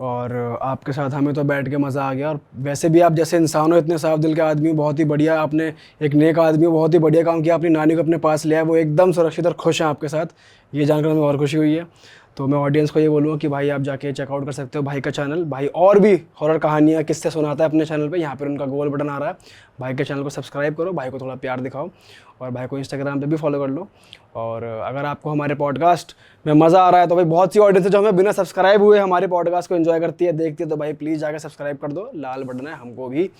और आपके साथ हमें तो बैठ के मज़ा आ गया। और वैसे भी आप जैसे इंसान हो, इतने साफ दिल के आदमी हो, बहुत ही बढ़िया, आपने एक नेक आदमी हो, बहुत ही बढ़िया काम किया। अपनी नानी को अपने पास लिया है, वो एकदम सुरक्षित और खुश हैं आपके साथ, ये जानकर हमें और खुशी हुई है। तो मैं ऑडियंस को ये बोलूँगा कि भाई आप जाके चेकआउट कर सकते हो भाई का चैनल। भाई और भी हॉरर कहानियाँ, किस्से सुनाता है अपने चैनल पे, यहाँ पर उनका गोल बटन आ रहा है। भाई के चैनल को सब्सक्राइब करो, भाई को थोड़ा प्यार दिखाओ, और भाई को इंस्टाग्राम पे भी फॉलो कर लो। और अगर आपको हमारे पॉडकास्ट में मज़ा आ रहा है तो भाई बहुत सी ऑडियंस है जो हमें बिना सब्सक्राइब हुए हमारे पॉडकास्ट को एंजॉय करती है, देखती है, तो भाई प्लीज़ जाकर सब्सक्राइब कर दो, लाल बटन है, हमको भी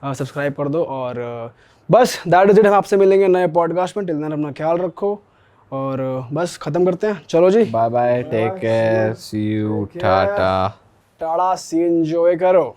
सब्सक्राइब कर दो। और बस दैट इज इट, हम आपसे मिलेंगे नए पॉडकास्ट में। टिल देन अपना ख्याल रखो, और बस ख़त्म करते हैं। चलो जी, bye bye, take care, see you, tata. Tata, see enjoy करो।